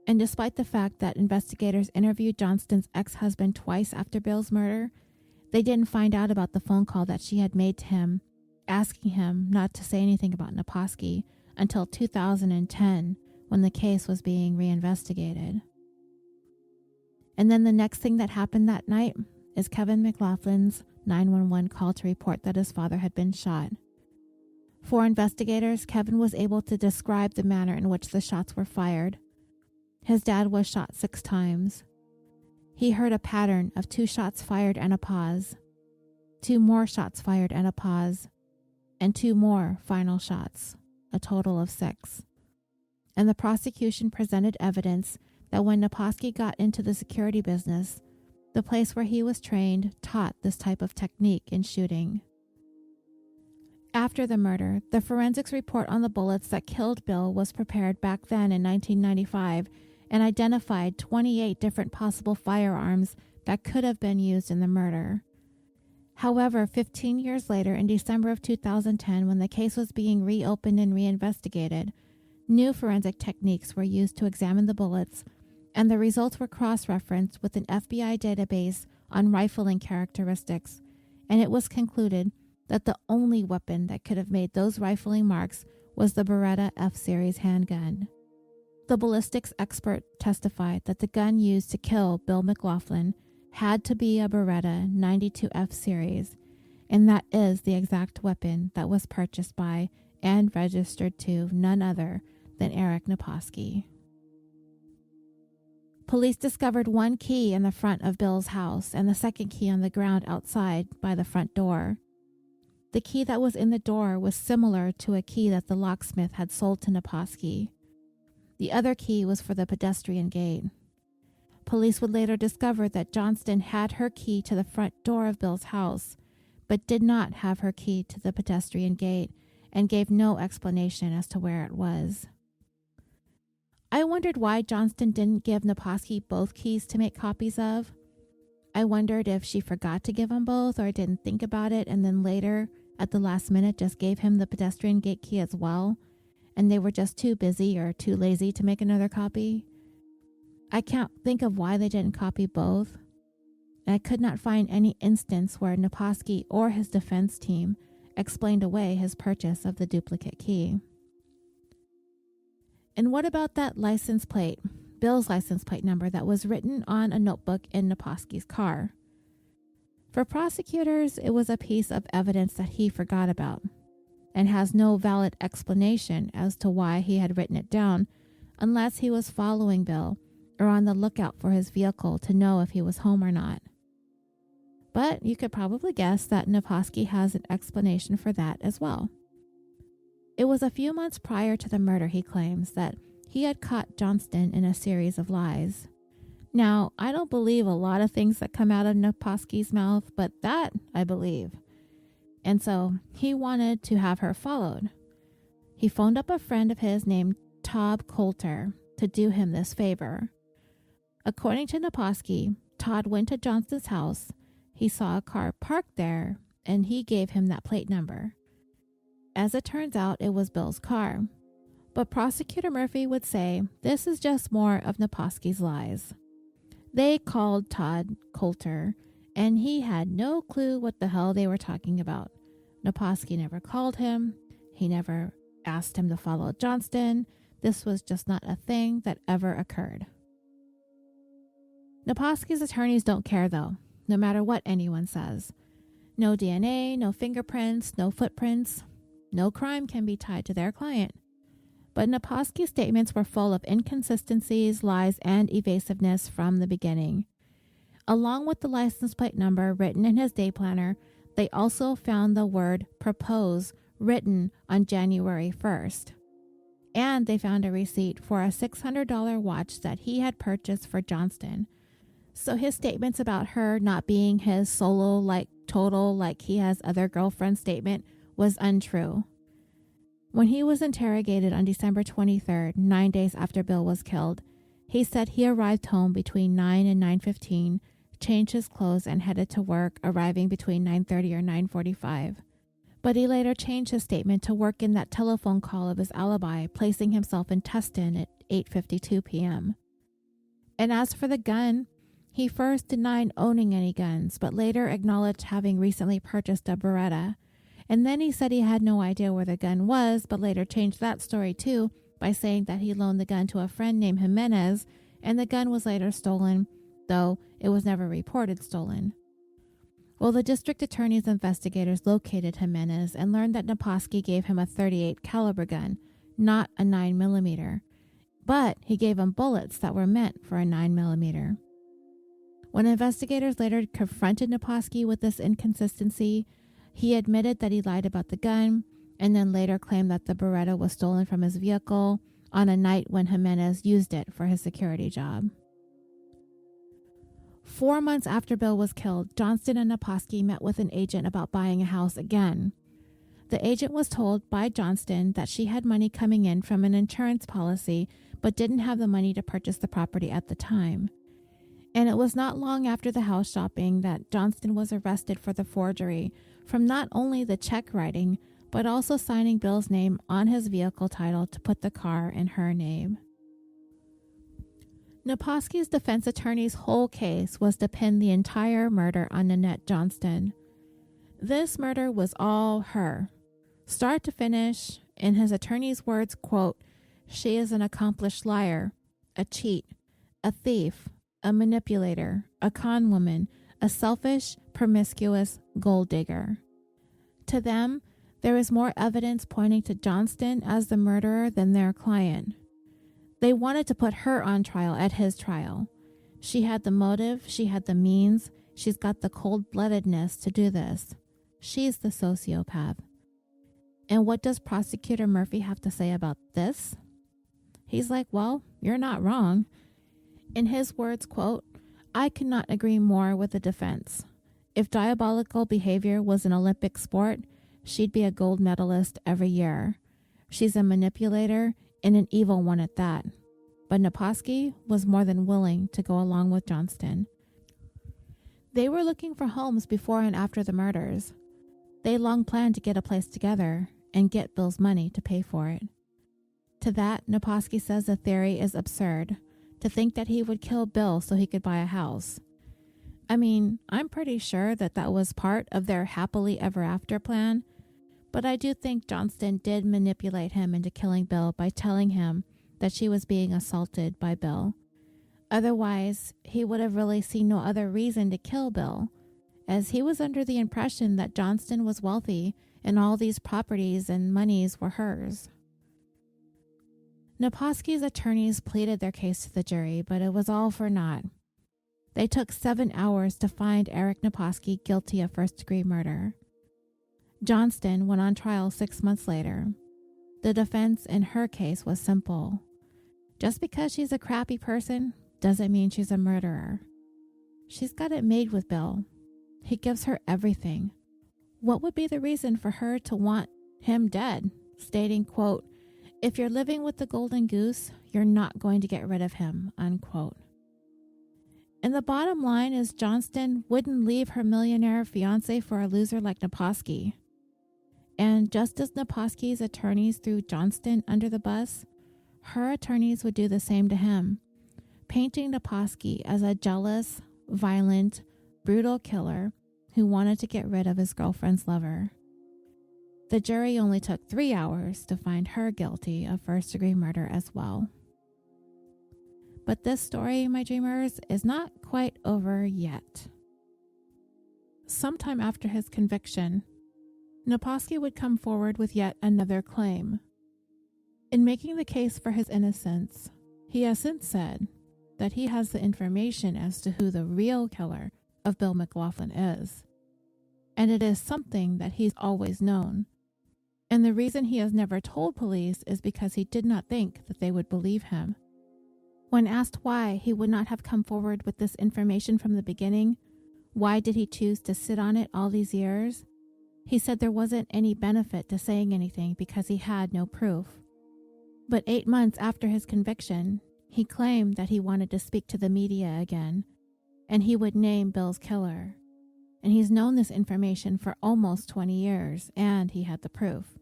And despite the fact that investigators interviewed Johnston's ex-husband twice after Bill's murder, they didn't find out about the phone call that she had made to him, asking him not to say anything about Naposki until 2010, when the case was being reinvestigated. And then the next thing that happened that night is Kevin McLaughlin's 911 call to report that his father had been shot. For investigators, Kevin was able to describe the manner in which the shots were fired. His dad was shot 6 times. He heard a pattern of 2 shots fired and a pause, 2 more shots fired and a pause, and 2 more final shots, a total of 6. And the prosecution presented evidence that when Naposki got into the security business, the place where he was trained taught this type of technique in shooting. After the murder, the forensics report on the bullets that killed Bill was prepared back then in 1995 and identified 28 different possible firearms that could have been used in the murder. However, 15 years later, in December of 2010, when the case was being reopened and reinvestigated, new forensic techniques were used to examine the bullets, and the results were cross-referenced with an FBI database on rifling characteristics, and it was concluded that the only weapon that could have made those rifling marks was the Beretta F-Series handgun. The ballistics expert testified that the gun used to kill Bill McLaughlin had to be a Beretta 92 F-Series, and that is the exact weapon that was purchased by and registered to none other than Eric Naposki. Police discovered 1 key in the front of Bill's house and the second key on the ground outside by the front door. The key that was in the door was similar to a key that the locksmith had sold to Naposki. The other key was for the pedestrian gate. Police would later discover that Johnston had her key to the front door of Bill's house, but did not have her key to the pedestrian gate and gave no explanation as to where it was. I wondered why Johnston didn't give Naposki both keys to make copies of. I wondered if she forgot to give him both or didn't think about it and then later, at the last minute, just gave him the pedestrian gate key as well, and they were just too busy or too lazy to make another copy. I can't think of why they didn't copy both. I could not find any instance where Naposki or his defense team explained away his purchase of the duplicate key. And what about that license plate, Bill's license plate number that was written on a notebook in Naposki's car? For prosecutors, it was a piece of evidence that he forgot about and has no valid explanation as to why he had written it down unless he was following Bill or on the lookout for his vehicle to know if he was home or not. But you could probably guess that Naposki has an explanation for that as well. It was a few months prior to the murder, he claims, that he had caught Johnston in a series of lies. Now, I don't believe a lot of things that come out of Naposki's mouth, but that I believe. And so he wanted to have her followed. He phoned up a friend of his named Todd Coulter to do him this favor. According to Naposki, Todd went to Johnston's house. He saw a car parked there, and he gave him that plate number. As it turns out, it was Bill's car. But Prosecutor Murphy would say this is just more of Naposki's lies. They called Todd Coulter, and he had no clue what the hell they were talking about. Naposki never called him. He never asked him to follow Johnston. This was just not a thing that ever occurred. Naposki's attorneys don't care, though, no matter what anyone says. No DNA, no fingerprints, no footprints. No crime can be tied to their client. But Naposki's statements were full of inconsistencies, lies, and evasiveness from the beginning. Along with the license plate number written in his day planner, they also found the word propose written on January 1st. And they found a receipt for a $600 watch that he had purchased for Johnston. So his statements about her not being his solo, total, he has other girlfriend statement was untrue. When he was interrogated on December 23rd, 9 days after Bill was killed, he said he arrived home between 9 and 9:15, changed his clothes, and headed to work, arriving between 9:30 or 9:45. But he later changed his statement to work in that telephone call of his alibi, placing himself in Tustin at 8:52 p.m. And as for the gun, he first denied owning any guns, but later acknowledged having recently purchased a Beretta. And then he said he had no idea where the gun was, but later changed that story too by saying that he loaned the gun to a friend named Jimenez, and the gun was later stolen, though it was never reported stolen. Well, the district attorney's investigators located Jimenez and learned that Naposki gave him a .38 caliber gun, not a 9mm, but he gave him bullets that were meant for a 9mm. When investigators later confronted Naposki with this inconsistency, he admitted that he lied about the gun and then later claimed that the Beretta was stolen from his vehicle on a night when Jimenez used it for his security job. 4 months after Bill was killed, Johnston and Naposki met with an agent about buying a house again. The agent was told by Johnston that she had money coming in from an insurance policy but didn't have the money to purchase the property at the time. And it was not long after the house shopping that Johnston was arrested for the forgery from not only the check writing, but also signing Bill's name on his vehicle title to put the car in her name. Naposki's defense attorney's whole case was to pin the entire murder on Nanette Johnston. This murder was all her. Start to finish, in his attorney's words, quote, "She is an accomplished liar, a cheat, a thief, a manipulator, a con woman, a selfish, promiscuous gold digger." To them, there is more evidence pointing to Johnston as the murderer than their client. They wanted to put her on trial at his trial. She had the motive, she had the means, she's got the cold-bloodedness to do this. She's the sociopath. And what does Prosecutor Murphy have to say about this? He's like, well, you're not wrong. In his words, quote, "I cannot agree more with the defense. If diabolical behavior was an Olympic sport, she'd be a gold medalist every year. She's a manipulator and an evil one at that." But Naposki was more than willing to go along with Johnston. They were looking for homes before and after the murders. They long planned to get a place together and get Bill's money to pay for it. To that, Naposki says the theory is absurd, to think that he would kill Bill so he could buy a house. I mean, I'm pretty sure that was part of their happily ever after plan, but I do think Johnston did manipulate him into killing Bill by telling him that she was being assaulted by Bill. Otherwise, he would have really seen no other reason to kill Bill, as he was under the impression that Johnston was wealthy and all these properties and monies were hers. Naposki's attorneys pleaded their case to the jury, but it was all for naught. They took 7 hours to find Eric Naposki guilty of first-degree murder. Johnston went on trial 6 months later. The defense in her case was simple. Just because she's a crappy person doesn't mean she's a murderer. She's got it made with Bill. He gives her everything. What would be the reason for her to want him dead? Stating, quote, "If you're living with the golden goose, you're not going to get rid of him," unquote. And the bottom line is Johnston wouldn't leave her millionaire fiancé for a loser like Naposki. And just as Naposki's attorneys threw Johnston under the bus, her attorneys would do the same to him, painting Naposki as a jealous, violent, brutal killer who wanted to get rid of his girlfriend's lover. The jury only took 3 hours to find her guilty of first-degree murder as well. But this story, my dreamers, is not quite over yet. Sometime after his conviction, Naposki would come forward with yet another claim. In making the case for his innocence, he has since said that he has the information as to who the real killer of Bill McLaughlin is. And it is something that he's always known. And the reason he has never told police is because he did not think that they would believe him. When asked why he would not have come forward with this information from the beginning, why did he choose to sit on it all these years? He said there wasn't any benefit to saying anything because he had no proof. But 8 months after his conviction, he claimed that he wanted to speak to the media again, and he would name Bill's killer. And he's known this information for almost 20 years, and he had the proof.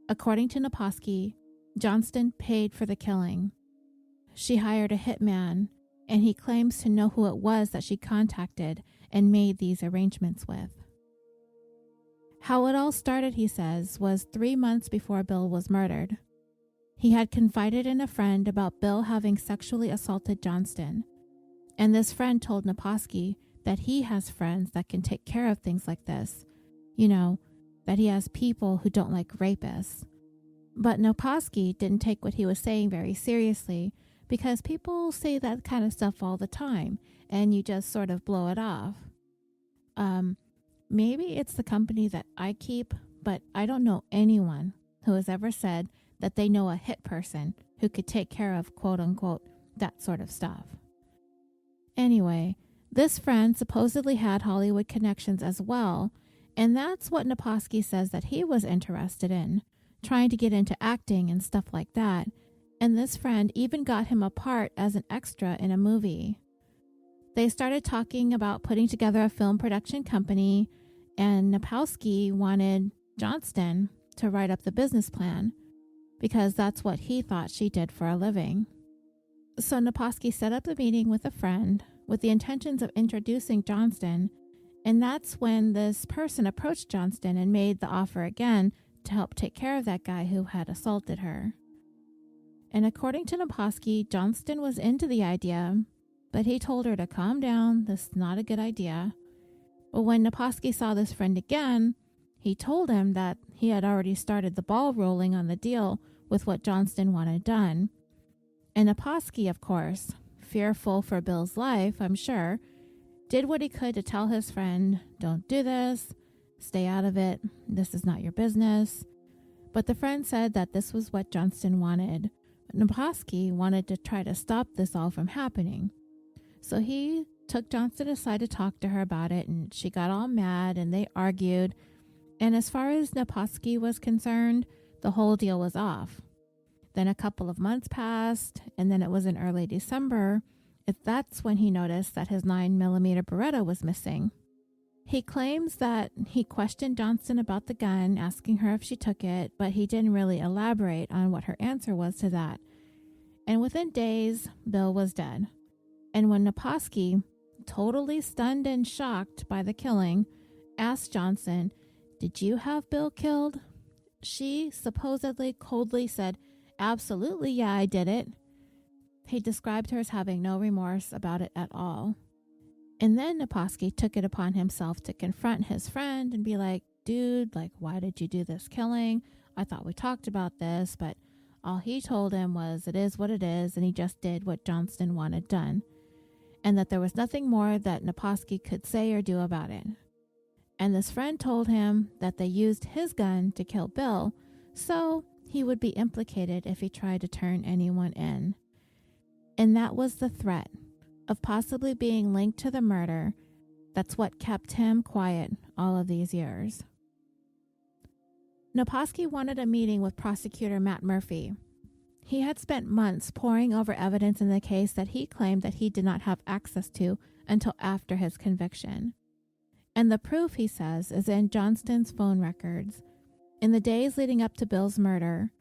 According to Naposki, Johnston paid for the killing. She hired a hitman, and he claims to know who it was that she contacted and made these arrangements with. How it all started, he says, was 3 months before Bill was murdered. He had confided in a friend about Bill having sexually assaulted Johnston, and this friend told Naposki that he has friends that can take care of things like this. You know, that he has people who don't like rapists. But Naposki didn't take what he was saying very seriously, because people say that kind of stuff all the time, and you just sort of blow it off. Maybe it's the company that I keep, but I don't know anyone who has ever said that they know a hit person who could take care of, quote unquote, that sort of stuff. Anyway, this friend supposedly had Hollywood connections as well, and that's what Naposki says that he was interested in, trying to get into acting and stuff like that. And this friend even got him a part as an extra in a movie. They started talking about putting together a film production company, and Naposki wanted Johnston to write up the business plan because that's what he thought she did for a living. So Naposki set up the meeting with a friend with the intentions of introducing Johnston, and that's when this person approached Johnston and made the offer again to help take care of that guy who had assaulted her. And according to Naposki, Johnston was into the idea, but he told her to calm down, this is not a good idea. But when Naposki saw this friend again, he told him that he had already started the ball rolling on the deal with what Johnston wanted done. And Naposki, of course, fearful for Bill's life, I'm sure, did what he could to tell his friend, don't do this, stay out of it, this is not your business. But the friend said that this was what Johnston wanted. Naposki wanted to try to stop this all from happening. So he took Johnston aside to talk to her about it, and she got all mad and they argued. And as far as Naposki was concerned, the whole deal was off. Then a couple of months passed, and then it was in early December. That's when he noticed that his 9mm Beretta was missing. He claims that he questioned Johnston about the gun, asking her if she took it, but he didn't really elaborate on what her answer was to that. And within days, Bill was dead. And when Naposki, totally stunned and shocked by the killing, asked Johnston, "Did you have Bill killed?" she supposedly coldly said, "Absolutely, yeah, I did it." He described her as having no remorse about it at all. And then Naposki took it upon himself to confront his friend and be like, "Dude, why did you do this killing? I thought we talked about this," but all he told him was it is what it is, and he just did what Johnston wanted done, and that there was nothing more that Naposki could say or do about it. And this friend told him that they used his gun to kill Bill, so he would be implicated if he tried to turn anyone in. And that was the threat of possibly being linked to the murder. That's what kept him quiet all of these years. Naposki wanted a meeting with prosecutor Matt Murphy. He had spent months poring over evidence in the case that he claimed that he did not have access to until after his conviction. And the proof, he says, is in Johnston's phone records. In the days leading up to Bill's murder,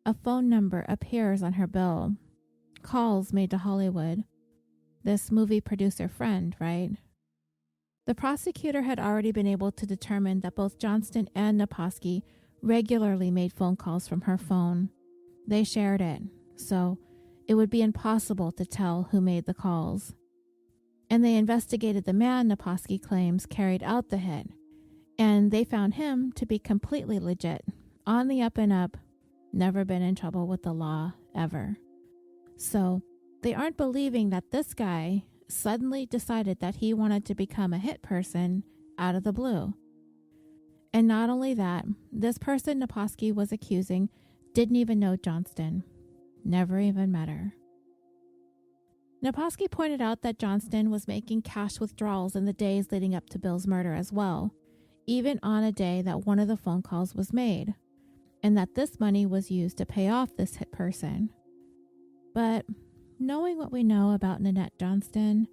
a phone number appears on her bill. Calls made to Hollywood. This movie producer friend, right? The prosecutor had already been able to determine that both Johnston and Naposki regularly made phone calls from her phone. They shared it, so it would be impossible to tell who made the calls. And they investigated the man Naposki claims carried out the hit, and they found him to be completely legit, on the up and up, never been in trouble with the law, ever. So they aren't believing that this guy suddenly decided that he wanted to become a hit person out of the blue. And not only that, this person Naposki was accusing didn't even know Johnston, never even met her. Naposki pointed out that Johnston was making cash withdrawals in the days leading up to Bill's murder as well, even on a day that one of the phone calls was made, and that this money was used to pay off this hit person. But knowing what we know about Nanette Johnston,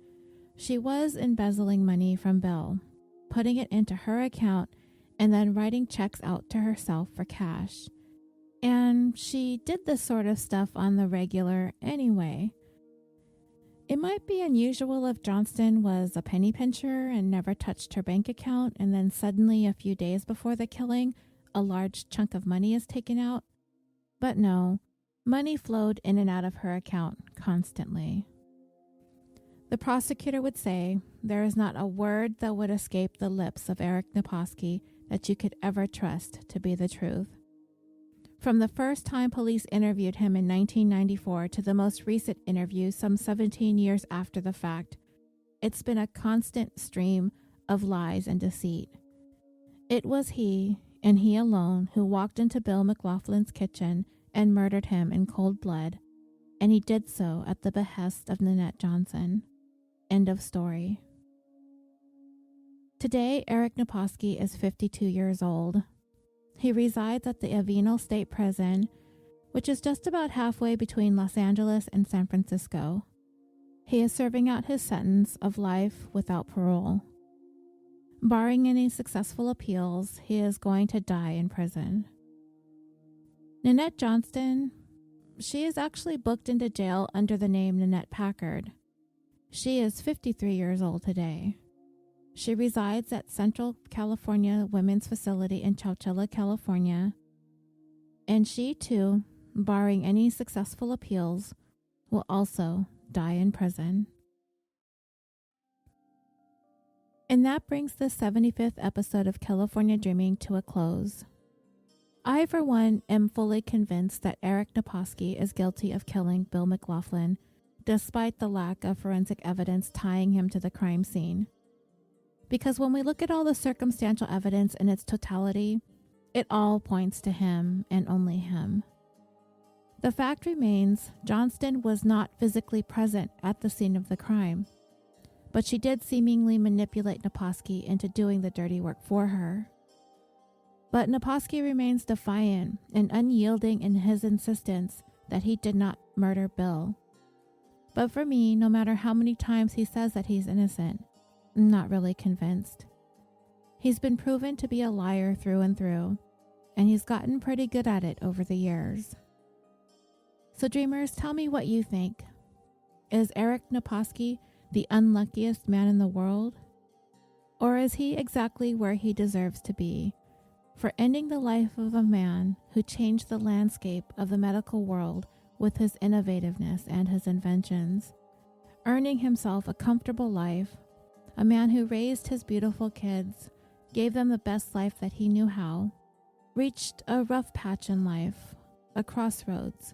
she was embezzling money from Bill, putting it into her account, and then writing checks out to herself for cash. And she did this sort of stuff on the regular anyway. It might be unusual if Johnston was a penny pincher and never touched her bank account, and then suddenly a few days before the killing, a large chunk of money is taken out. But no, money flowed in and out of her account constantly. The prosecutor would say there is not a word that would escape the lips of Eric Naposki that you could ever trust to be the truth. From the first time police interviewed him in 1994 to the most recent interview some 17 years after the fact, it's been a constant stream of lies and deceit. It was he, and he alone, who walked into Bill McLaughlin's kitchen and murdered him in cold blood, and he did so at the behest of Nanette Johnston. End of story. Today, Eric Naposki is 52 years old. He resides at the Avino State Prison, which is just about halfway between Los Angeles and San Francisco. He is serving out his sentence of life without parole. Barring any successful appeals, he is going to die in prison. Nanette Johnston, she is actually booked into jail under the name Nanette Packard. She is 53 years old today. She resides at Central California Women's Facility in Chowchilla, California. And she, too, barring any successful appeals, will also die in prison. And that brings the 75th episode of California Dreaming to a close. I, for one, am fully convinced that Eric Naposki is guilty of killing Bill McLaughlin, despite the lack of forensic evidence tying him to the crime scene. Because when we look at all the circumstantial evidence in its totality, it all points to him and only him. The fact remains Johnston was not physically present at the scene of the crime, but she did seemingly manipulate Naposki into doing the dirty work for her. But Naposki remains defiant and unyielding in his insistence that he did not murder Bill. But for me, no matter how many times he says that he's innocent, I'm not really convinced. He's been proven to be a liar through and through, and he's gotten pretty good at it over the years. So dreamers, tell me what you think. Is Eric Naposki the unluckiest man in the world? Or is he exactly where he deserves to be, for ending the life of a man who changed the landscape of the medical world with his innovativeness and his inventions, earning himself a comfortable life, a man who raised his beautiful kids, gave them the best life that he knew how, reached a rough patch in life, a crossroads,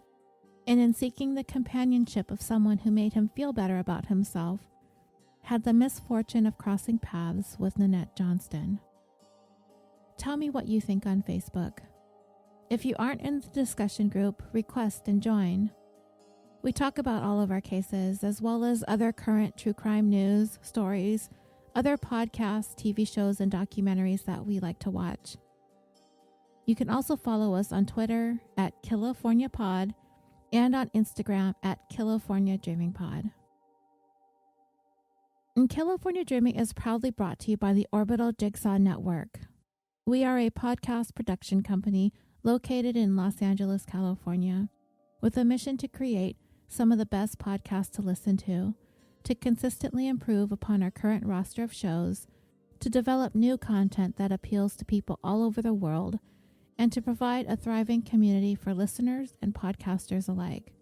and in seeking the companionship of someone who made him feel better about himself, had the misfortune of crossing paths with Nanette Johnston. Tell me what you think on Facebook. If you aren't in the discussion group, request and join. We talk about all of our cases, as well as other current true crime news, stories, other podcasts, TV shows, and documentaries that we like to watch. You can also follow us on Twitter at CaliforniaPod and on Instagram at CaliforniaDreamingPod. And California Dreaming is proudly brought to you by the Orbital Jigsaw Network. We are a podcast production company located in Los Angeles, California, with a mission to create some of the best podcasts to listen to consistently improve upon our current roster of shows, to develop new content that appeals to people all over the world, and to provide a thriving community for listeners and podcasters alike.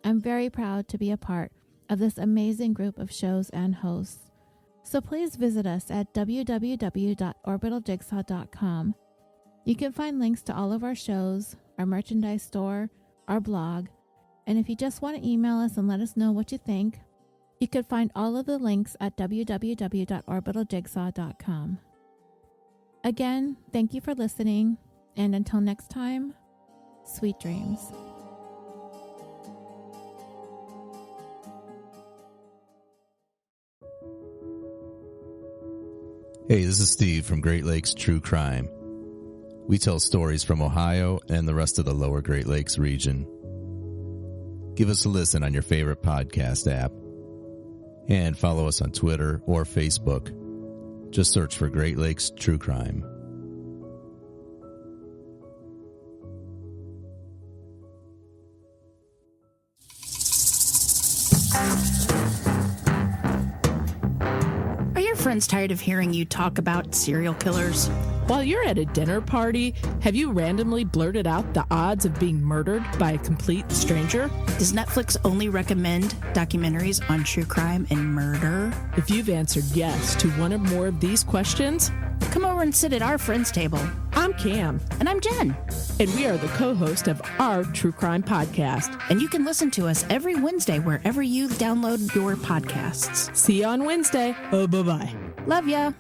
I'm very proud to be a part of this amazing group of shows and hosts. So please visit us at www.orbitaljigsaw.com. You can find links to all of our shows, our merchandise store, our blog, and if you just want to email us and let us know what you think, you can find all of the links at www.orbitaljigsaw.com. Again, thank you for listening, and until next time, sweet dreams. Hey, this is Steve from Great Lakes True Crime. We tell stories from Ohio and the rest of the lower Great Lakes region. Give us a listen on your favorite podcast app. And follow us on Twitter or Facebook. Just search for Great Lakes True Crime. Are your friends tired of hearing you talk about serial killers? While you're at a dinner party, have you randomly blurted out the odds of being murdered by a complete stranger? Does Netflix only recommend documentaries on true crime and murder? If you've answered yes to one or more of these questions, come over and sit at our friends' table. I'm Cam. And I'm Jen. And we are the co-host of our True Crime podcast. And you can listen to us every Wednesday wherever you download your podcasts. See you on Wednesday. Oh, bye-bye. Love ya.